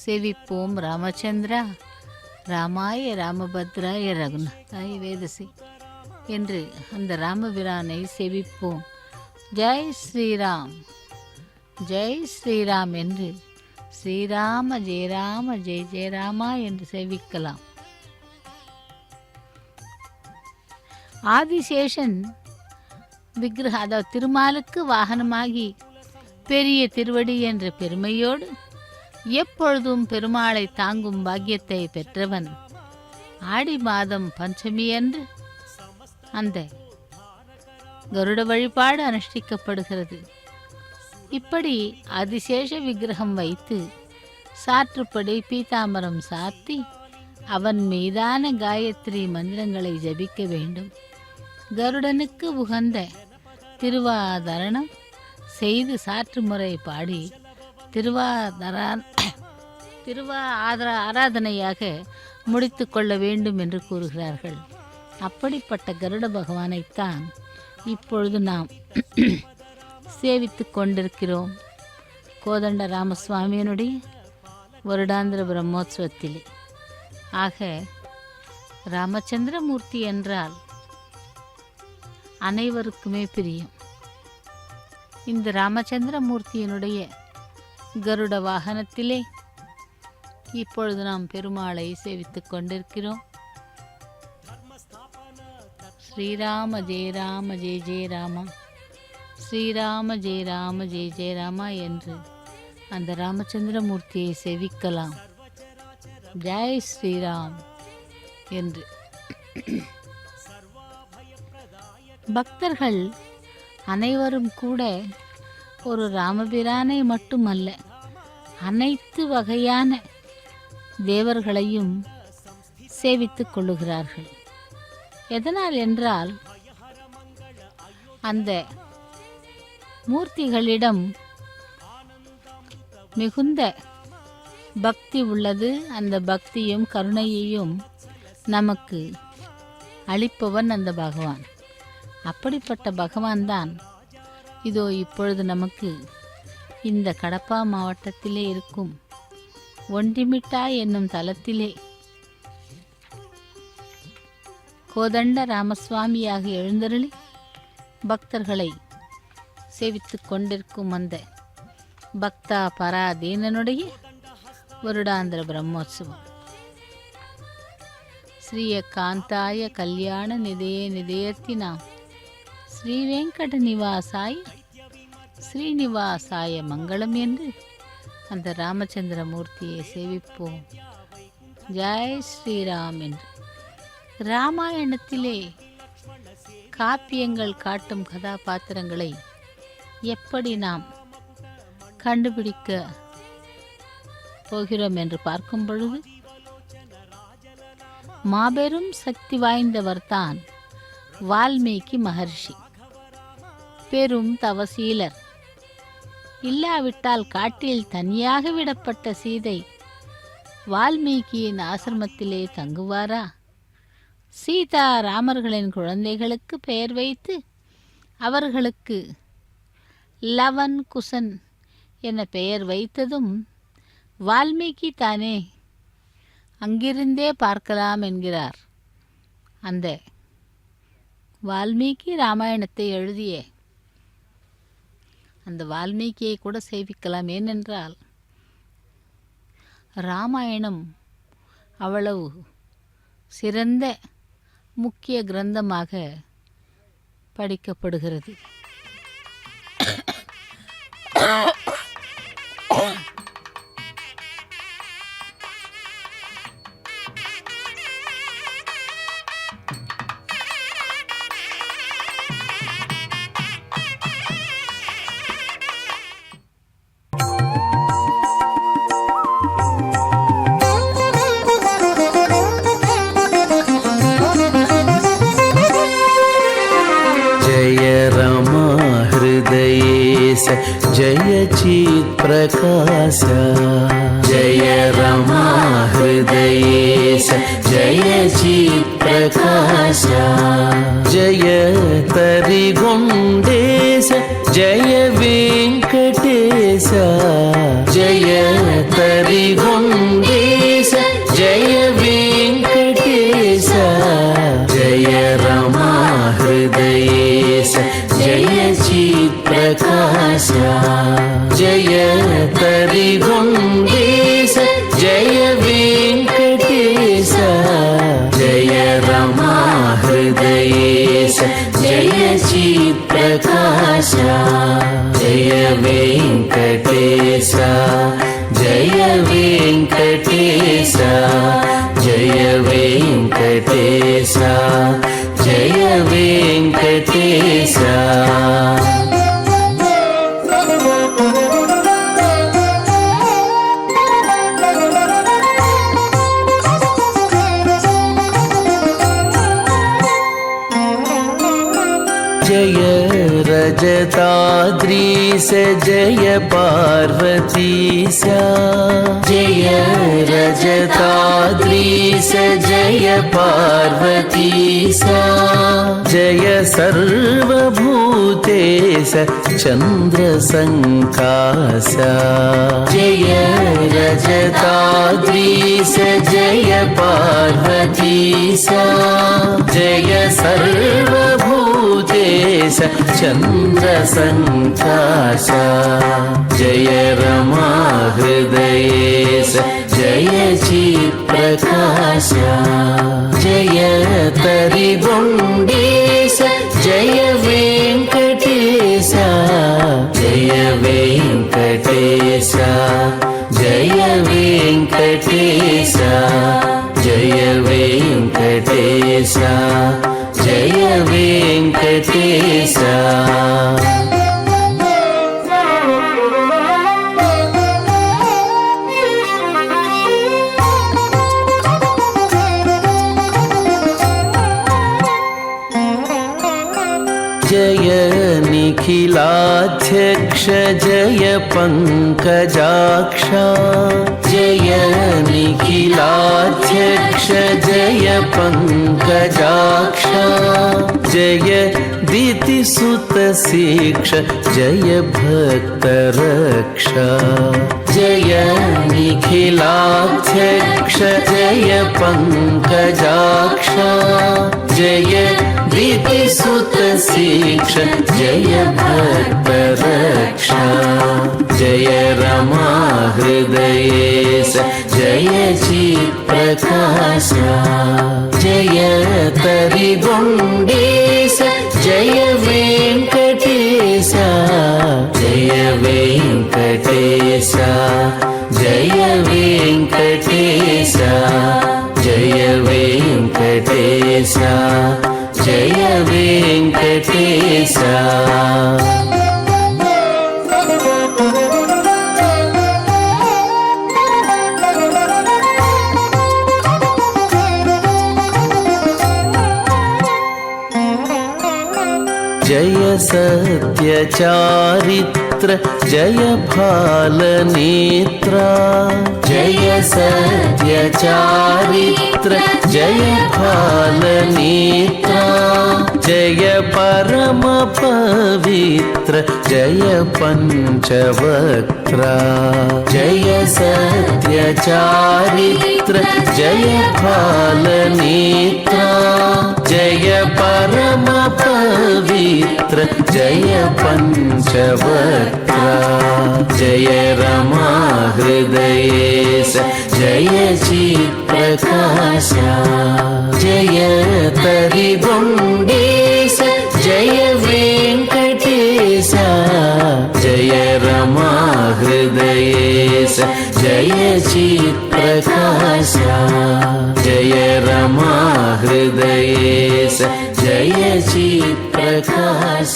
சேவிப்போம். ராமச்சந்திரா ராமாய ராமபத்ராய ரகுநாதாய வேதசி என்று அந்த ராமபிரானை சேவிப்போம். ஜெய் ஸ்ரீராம், ஜெய் ஸ்ரீராம் என்று ஸ்ரீராம ஜெய ராம ஜெய ஜெய ராமா என்று சேவிக்கலாம். ஆதிசேஷன் விக்கிரக, அதாவது திருமாலுக்கு வாகனமாகி பெரிய திருவடி என்ற பெருமையோடு எப்பொழுதும் பெருமாளை தாங்கும் பாக்கியத்தை பெற்றவன். ஆடி மாதம் பஞ்சமி அன்று அந்த கருட வழிபாடு அனுஷ்டிக்கப்படுகிறது. இப்படி அதிசேஷ விக்கிரகம் வைத்து சாற்றுப்படி பீதாம்பரம் சாத்தி அவன் மீதான காயத்ரி மந்திரங்களை ஜபிக்க வேண்டும். கருடனுக்கு உகந்த திருவாதரணம் செய்து சாற்று முறை பாடி ஆராதனையாக முடித்து கொள்ள வேண்டும் என்று கூறுகிறார்கள். அப்படிப்பட்ட கருட பகவானைத்தான் இப்பொழுது நாம் சேவித்து கொண்டிருக்கிறோம். கோதண்ட ராமசுவாமியினுடைய வருடாந்திர பிரம்மோற்சவத்திலே. ஆக ராமச்சந்திரமூர்த்தி என்றால் அனைவருக்குமே பிரியம். இந்த ராமச்சந்திரமூர்த்தியினுடைய கருட வாகனத்திலே இப்பொழுது நாம் பெருமாளை சேவித்துக் கொண்டிருக்கிறோம். ஸ்ரீராம ஜெய ராம ஜெய ஜெய ராமா, ஸ்ரீராம ஜெய ராம ஜெய ஜெய ராமா என்று அந்த ராமச்சந்திரமூர்த்தியை சேவிக்கலாம். ஜெய் ஸ்ரீராம் என்று. பக்தர்கள் அனைவரும் கூட ஒரு ராமபிரானை மட்டுமல்ல, அனைத்து வகையான தேவர்களையும் சேவித்துக் கொள்ளுகிறார்கள். எதனால் என்றால் அந்த மூர்த்திகளிடம் மிகுந்த பக்தி உள்ளது. அந்த பக்தியும் கருணையையும் நமக்கு அளிப்பவன் அந்த பகவான். அப்படிப்பட்ட பகவான் தான் இதோ இப்பொழுது நமக்கு இந்த கடப்பா மாவட்டத்திலே இருக்கும் ஒண்டிமிட்டாய் என்னும் தலத்திலே கோதண்ட ராமசுவாமியாக எழுந்தருளி பக்தர்களை சேவித்துக் கொண்டிருக்கும் அந்த பக்தா பராதீனனுடைய வருடாந்திர பிரம்மோற்சவம். ஸ்ரீய காந்தாய கல்யாண நிதைய நிதையத்தினாம் ஸ்ரீ வெங்கட நிவாசாய ஸ்ரீனிவாசாய மங்களம் என்று அந்த ராமச்சந்திர மூர்த்தியை சேவிப்போம். ஜெய் ஸ்ரீராம் என்று. ராமாயணத்திலே காப்பியங்கள் காட்டும் கதாபாத்திரங்களை எப்படி நாம் கண்டுபிடிக்க போகிறோம் என்று பார்க்கும் பொழுது மாபெரும் சக்தி வாய்ந்தவர்தான் வால்மீகி மகர்ஷி. பெரும் தவசீலர். இல்லாவிட்டால் காட்டில் தனியாக விடப்பட்ட சீதை வால்மீகியின் ஆசிரமத்திலே தங்குவாரா? சீதா ராமர்களின் குழந்தைகளுக்கு பெயர் வைத்து அவர்களுக்கு லவன் குசன் என பெயர் வைத்ததும் வால்மீகி தானே. அங்கிருந்தே பார்க்கலாம் என்கிறார். அந்த வால்மீகி ராமாயணத்தை எழுதிய அந்த வால்மீகியை கூட சேவிக்கலாம். ஏனென்றால் ராமாயணம் அவ்வளவு சிறந்த முக்கிய கிரந்தமாக படிக்கப்படுகிறது. जय रमा हृदयेश जय चित्प्रकाश जय रमा हृदयेश जय चित्प्रकाश जय तरिगुण्डेश जय वेङ्कटेश जय तरिगुण्डेश जय वेङ्कटेश जय रमा हृदयेश जय चित्प्रकाश जय तरिगुण्डेश जय वेङ्कटेश जय रमा हृदयेश जय चित्प्रकाश जय वेङ्कटेश जय वेङ्कटेश जय वेङ्कटेश जय वेङ्कटेश जय रजताद्रीश जय पार्वतीश जय रजताद्रीश जय पार्वतीश जय सर्वभूतेश चन्द्रसङ्काश जय रजताद्रीश जय पार्वतीश जय सर्वभूतेश चन्द्रसङ्काश जय रमा हृदयेश जय चित्प्रकाश जय तरिगुण्डेश जय वेङ्कटेश जय वेङ्कटेश जय वेङ्कटेश जय वेङ्कटेश जय वेङ्कटेश जय निखिलाध्यक्ष जय पङ्कजाक्ष जय निखिलाध्यक्ष जय पङ्कजाक्ष जय दितिसुतशिक्ष जय भक्तरक्ष जय निखिलाध्यक्ष जय पङ्कजाक्ष जय दितिसुतशिक्ष जय भक्तरक्ष जय रमा हृदयेश जय चित्प्रकाश जय तरिगुण्डेश जय वेङ्कटेश जय वेङ्कटेश जय वेङ्कटेश जय वेङ्कटेश जय वेङ्कटेश जय सत्यचारित्र जय फालनेत्र जय सत्यचारित्र जय फालनेत्र जय परम पवित्र जय पंचवक्त्र जय सत्यचारित्र जय फालनेत्र जय परम पवित्र जय पंचवक्त्र जय रमा हृदयेश जय चित्प्रकाश जय तरिगुण्डेश जय वेङ्कटेश जय रमा हृदयेश जय चित्प्रकाश जय रमा हृदयेश जय चित्प्रकाश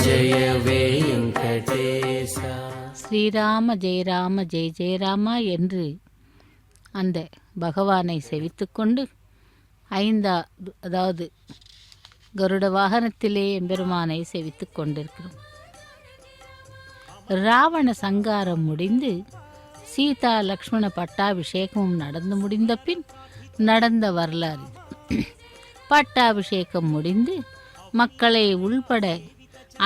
जय वेङ्कटेश ஸ்ரீராம ஜெயராம ஜெய ஜெயராமா என்று அந்த பகவானை செவித்துக்கொண்டு அதாவது கருட வாகனத்திலே எம்பெருமானை சேவித்துக் கொண்டிருக்கிறோம். ராவண சங்காரம் முடிந்து சீதா லக்ஷ்மண பட்டாபிஷேகமும் நடந்து முடிந்த பின் நடந்த வரலாறு. பட்டாபிஷேகம் முடிந்து மக்களை உள்பட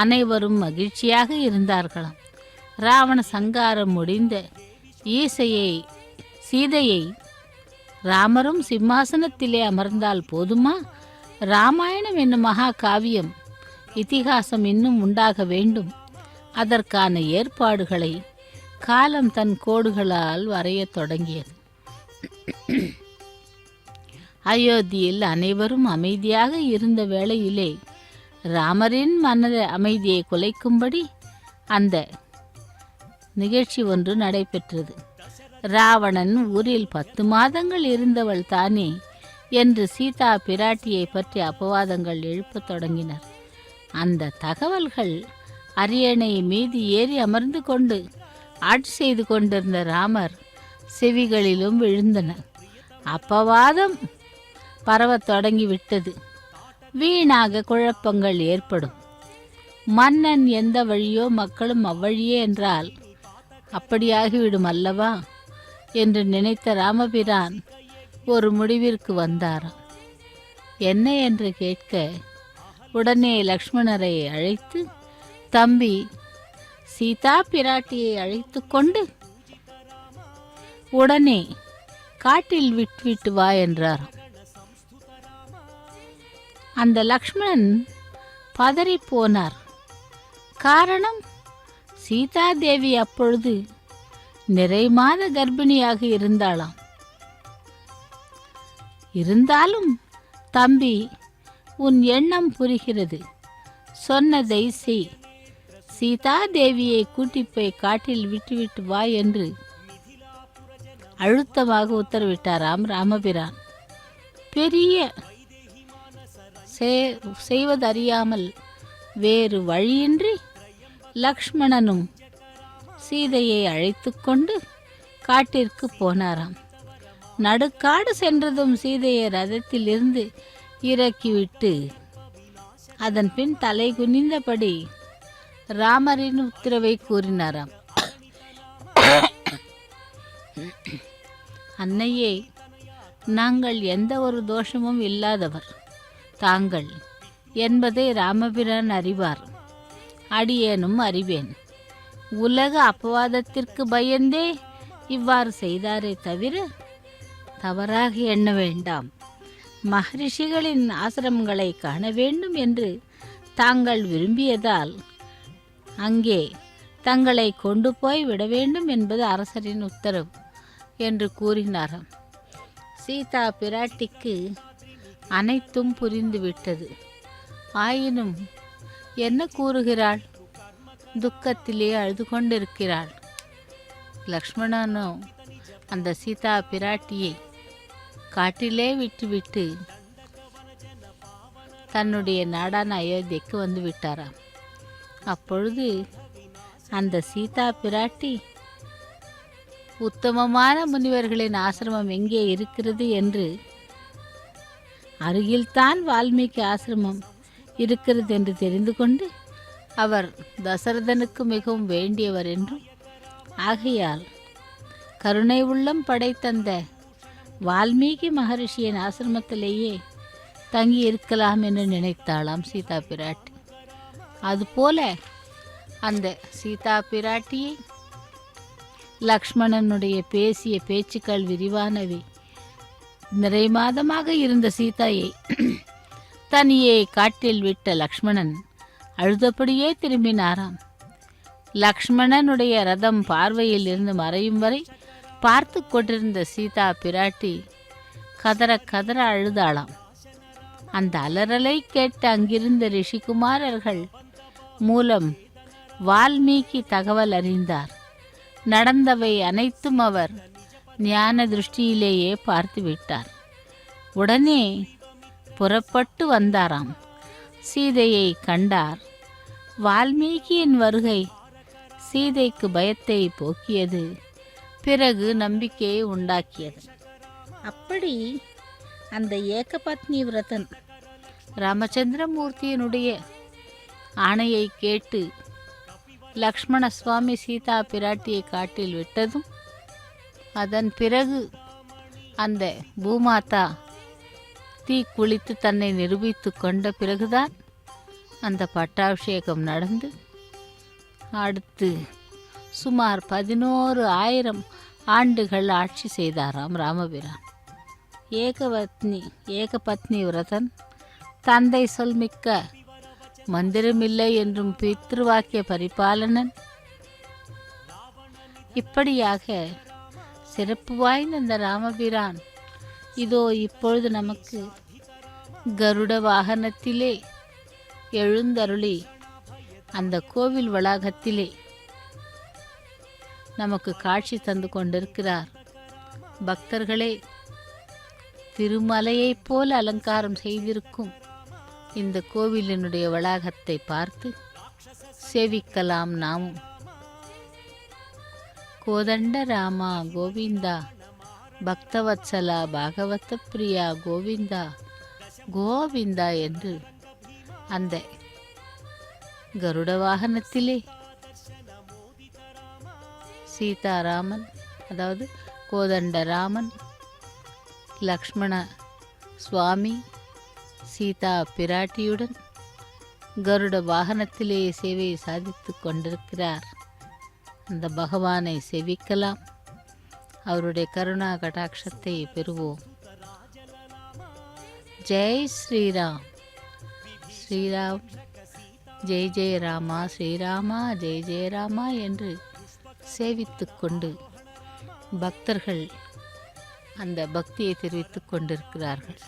அனைவரும் மகிழ்ச்சியாக இருந்தார்களாம். ராவண சங்காரம் முடிந்த சீதையை ராமரும் சிம்மாசனத்திலே அமர்ந்தால் போதுமா? ராமாயணம் என்னும் மகா காவியம் இதிகாசம் இன்னும் உண்டாக வேண்டும். அதற்கான ஏற்பாடுகளை காலம் தன் கோடுகளால் வரையத் தொடங்கியது. அயோத்தியில் அனைவரும் அமைதியாக இருந்த வேளையிலே ராமரின் மன அமைதியை குலைக்கும்படி அந்த நிகழ்ச்சி ஒன்று நடைபெற்றது. ராவணன் ஊரில் 10 மாதங்கள் இருந்தவள் தானே என்று சீதா பிராட்டியை பற்றி அபவாதங்கள் எழுப்பத் தொடங்கினர். அந்த தகவல்கள் அரியணை மீது ஏறி அமர்ந்து கொண்டு ஆட்சி செய்து கொண்டிருந்த ராமர் செவிகளிலும் விழுந்தன. அப்பவாதம் பரவத் தொடங்கிவிட்டது. வீணாக குழப்பங்கள் ஏற்படும். மன்னன் எந்த வழியோ மக்களும் அவ்வழியே என்றால் அப்படியாகிவிடும் அல்லவா என்று நினைத்த ராமபிரான் ஒரு முடிவிற்கு வந்தாராம். என்ன என்று கேட்க உடனே லக்ஷ்மணரை அழைத்து, தம்பி சீதா பிராட்டியை அழைத்து கொண்டு உடனே காட்டில் விட்டு வா என்றாராம். அந்த லக்ஷ்மணன் பதறி போனார். காரணம், சீதா தேவி அப்பொழுது நிறை மாத கர்ப்பிணியாக இருந்தாளாம். இருந்தாலும் தம்பி, உன் எண்ணம் புரிகிறது, சொன்னதை செய், சீதா தேவியை கூட்டிப் போய் காட்டில் விட்டுவிட்டு வா என்று அழுத்தமாக உத்தரவிட்டாராம் ராமபிரான். பெரிய செய்வதறியாமல் வேறு வழியின்றி லக்ஷ்மணனும் சீதையை அழைத்து கொண்டு காட்டிற்கு போனாராம். நடுக்காடு சென்றதும் சீதையை ரதத்தில் இருந்து இறக்கிவிட்டு அதன் பின் தலை குனிந்தபடி ராமரின் உத்தரவை கூறினாராம். அன்னையே, நாங்கள் எந்த ஒரு தோஷமும் இல்லாதவர் தாங்கள் என்பதை ராமபிரான் அறிவார், அடியேனும் அறிவேன். உலக அப்பவாதத்திற்கு பயந்தே இவ்வாறு செய்தாரே தவிர தவறாக எண்ண வேண்டாம். மகரிஷிகளின் ஆசிரமங்களை காண வேண்டும் என்று தாங்கள் விரும்பியதால் அங்கே தங்களை கொண்டு போய் விட வேண்டும் என்பது அரசரின் உத்தரவு என்று கூறினாராம். சீதா பிராட்டிக்கு அனைத்தும் புரிந்துவிட்டது. ஆயினும் என்ன கூறுகிறாள்? துக்கத்திலே அழுது கொண்டிருக்கிறாள். லக்ஷ்மணனோ அந்த சீதா பிராட்டியை காட்டிலே விட்டுவிட்டு தன்னுடைய நாடான அயோத்தியைக்கு வந்து விட்டாராம். அப்பொழுது அந்த சீதா பிராட்டி உத்தமமான முனிவர்களின் ஆசிரமம் எங்கே இருக்கிறது என்று, அருகில்தான் வால்மீகி ஆசிரமம் இருக்கிறது என்று தெரிந்து கொண்டு, அவர் தசரதனுக்கு மிகவும் வேண்டியவர் என்றும் ஆகையால் கருணை உள்ளம் படைத்தந்த வால்மீகி மகரிஷியின் ஆசிரமத்திலேயே தங்கி இருக்கலாம் என்று நினைத்தாளாம் சீதா பிராட்டி. அதுபோல அந்த சீதா பிராட்டியை லக்ஷ்மணனுடைய பேசிய பேச்சுக்கள் விரிவானவை. நிறை மாதமாக இருந்த சீதாயை தனியே காட்டில் விட்ட லக்ஷ்மணன் அழுதபடியே திரும்பினாராம். லக்ஷ்மணனுடைய ரதம் பார்வையில் இருந்து மறையும் வரை பார்த்து கொண்டிருந்த சீதா பிராட்டி கதற கதற அழுதாளாம். அந்த அலறலை கேட்ட அங்கிருந்த ரிஷிகுமாரர்கள் மூலம் வால்மீகி தகவல் அறிந்தார். நடந்தவை அனைத்தும் அவர் ஞான திருஷ்டியிலேயே பார்த்து விட்டார். உடனே புறப்பட்டு வந்தாராம். சீதையை கண்டார். வால்மீகியின் வருகை சீதைக்கு பயத்தை போக்கியது, பிறகு நம்பிக்கையை உண்டாக்கியது. அப்படி அந்த ஏகபத்னி விரதன் ராமச்சந்திரமூர்த்தியினுடைய ஆணையை கேட்டு லக்ஷ்மண சுவாமி சீதா பிராட்டியை காட்டில் விட்டதும் அதன் பிறகு அந்த பூமாதா தீ குளித்து தன்னை நிரூபித்து கொண்ட பிறகுதான் அந்த பட்டாபிஷேகம் நடந்து அடுத்து சுமார் 11,000 ஆண்டுகள் ஆட்சி செய்தாராம் ராமபிரான். ஏகபத்னி விரதன், தந்தை சொல்மிக்க மந்திரமில்லை என்றும் பித்ருவாக்கிய பரிபாலனன். இப்படியாக சிறப்பு வாய்ந்த இந்த ராமபிரான் இதோ இப்பொழுது நமக்கு கருட வாகனத்திலே எழுந்தருளி அந்த கோவில் வளாகத்திலே நமக்கு காட்சி தந்து கொண்டிருக்கிறார். பக்தர்களே, திருமலையைப் போல அலங்காரம் செய்திருக்கும் இந்த கோவிலினுடைய வளாகத்தை பார்த்து சேவிக்கலாம் நாமும். கோதண்ட ராமா கோவிந்தா, பக்தவத்சலா பாகவத பிரியா கோவிந்தா கோவிந்தா என்று அந்த கருட வாகனத்திலே சீதாராமன், அதாவது கோதண்டராமன், லக்ஷ்மண சுவாமி, சீதா பிராட்டியுடன் கருட வாகனத்திலே சேவையை சாதித்து கொண்டிருக்கிறார். அந்த பகவானை சேவிக்கலாம், அவருடைய கருணா கடாட்சத்தை பெறுவோம். ஜெய் ஸ்ரீராம். ஸ்ரீராம் ஜெய் ஜெய ராமா, ஸ்ரீராமா ஜெய் ஜெய ராமா என்று சேவித்து கொண்டு பக்தர்கள் அந்த பக்தியை தெரிவித்துக் கொண்டிருக்கிறார்கள்.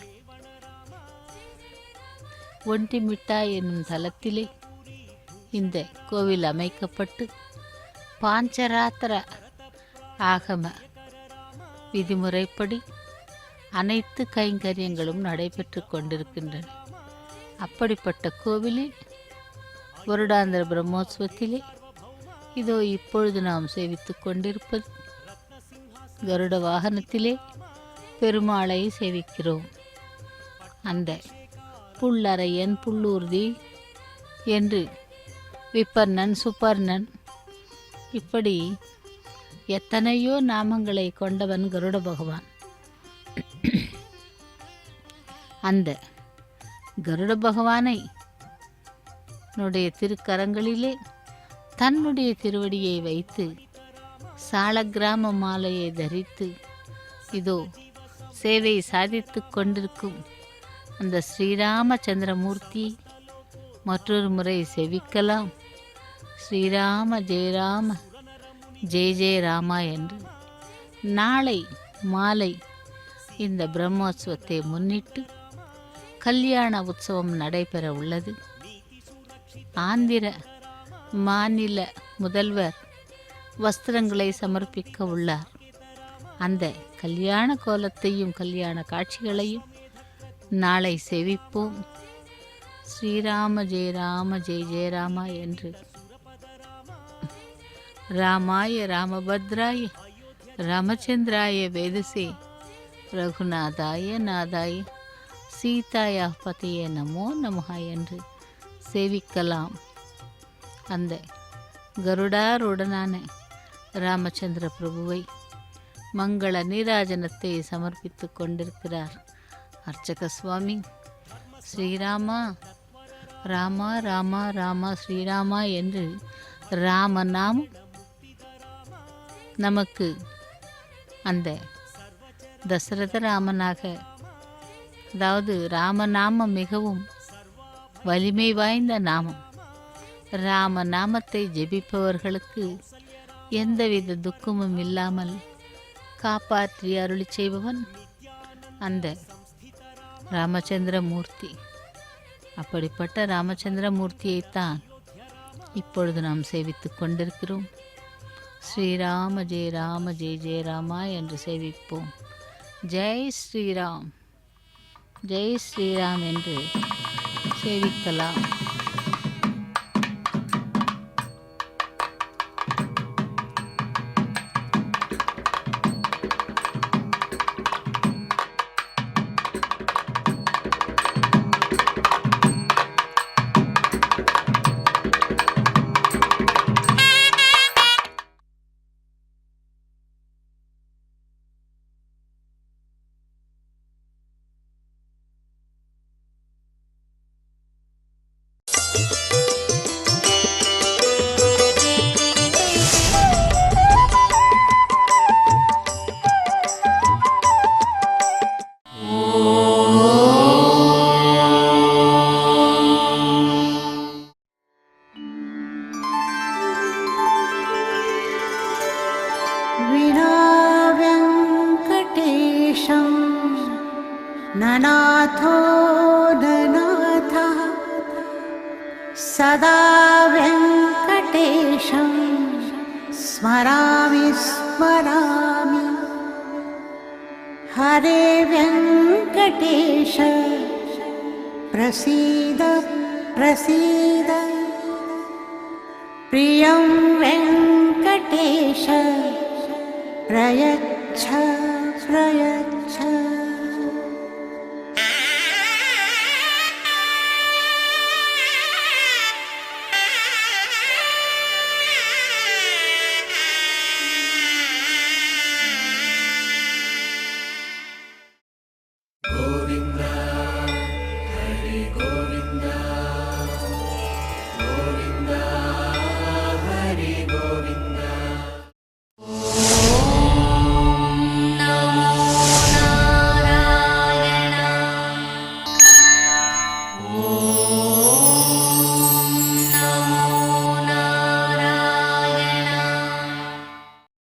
ஒண்டிமிட்டா என்னும் தலத்திலே இந்த கோவில் அமைக்கப்பட்டு பாஞ்சராத்திர ஆகம விதிமுறைப்படி அனைத்து கைங்கரியங்களும் நடைபெற்று கொண்டிருக்கின்றன. அப்படிப்பட்ட கோவிலில் வருடாந்திர பிரம்மோற்சவத்திலே இதோ இப்பொழுது நாம் சேவித்துக் கொண்டிருப்பது கருட வாகனத்திலே பெருமாளை சேவிக்கிறோம். அந்த புல்லரையன், புல்லூர்தி என்று விப்பர்ணன், சுப்பர்ணன், இப்படி எத்தனையோ நாமங்களை கொண்டவன் கருட பகவான். அந்த கருட பகவானை திருக்கரங்களிலே தன்னுடைய திருவடியை வைத்து சாலக்கிராம மாலையை தரித்து இதோ சேவை சாதித்து கொண்டிருக்கும் அந்த ஸ்ரீராமச்சந்திரமூர்த்தி மற்றொரு முறை செவிக்கலாம். ஸ்ரீராம ஜெயராம ஜெய ஜெய ராமா என்று நாளை மாலை இந்த பிரம்மோற்சவத்தை முன்னிட்டு கல்யாண உற்சவம் நடைபெற உள்ளது. ஆந்திர மாநில முதல்வர் வஸ்திரங்களை சமர்ப்பிக்க உள்ளார். அந்த கல்யாண கோலத்தையும் கல்யாண காட்சிகளையும் நாளை சேவிப்போம். ஸ்ரீராம ஜெய ராம ஜெய ஜெய ராமா என்று ராமாய ராமபத்ராய ராமச்சந்திராய வேதசே ரகுநாதாய நாதாய சீதாய பதைய நமோ நமஹ என்று சேவிக்கலாம். அந்த கருடாருடனான ராமச்சந்திர பிரபுவை மங்கள நீராஜனத்தை சமர்ப்பித்து கொண்டிருக்கிறார் அர்ச்சக சுவாமி. ஸ்ரீராமா ராமா ராமா ராமா ஸ்ரீராமா என்று ராமநாமம் நமக்கு அந்த தசரத ராமனாக, அதாவது ராமநாமம் மிகவும் வலிமை வாய்ந்த நாமம். ராமநாமத்தை ஜெபிப்பவர்களுக்கு எந்தவித துக்கமும் இல்லாமல் காப்பாற்றி அருளி செய்பவன் அந்த ராமச்சந்திரமூர்த்தி. அப்படிப்பட்ட ராமச்சந்திரமூர்த்தியைத்தான் இப்பொழுது நாம் சேவித்து கொண்டிருக்கிறோம். ஸ்ரீராம ஜெய ராம ஜெய ஜெய ராமா என்று சேவிப்போம். ஜெய் ஸ்ரீராம் ஜெய் ஸ்ரீராம் என்று சேவிக்கலாம். विना वेङ्कटेशं ननाथो ननाथः सदा वेङ्कटेशं स्मरामि स्मरामि हरे वेङ्कटेश प्रसीद प्रसीद प्रियं वेङ्कटेश प्रयच्छ प्रयच्छ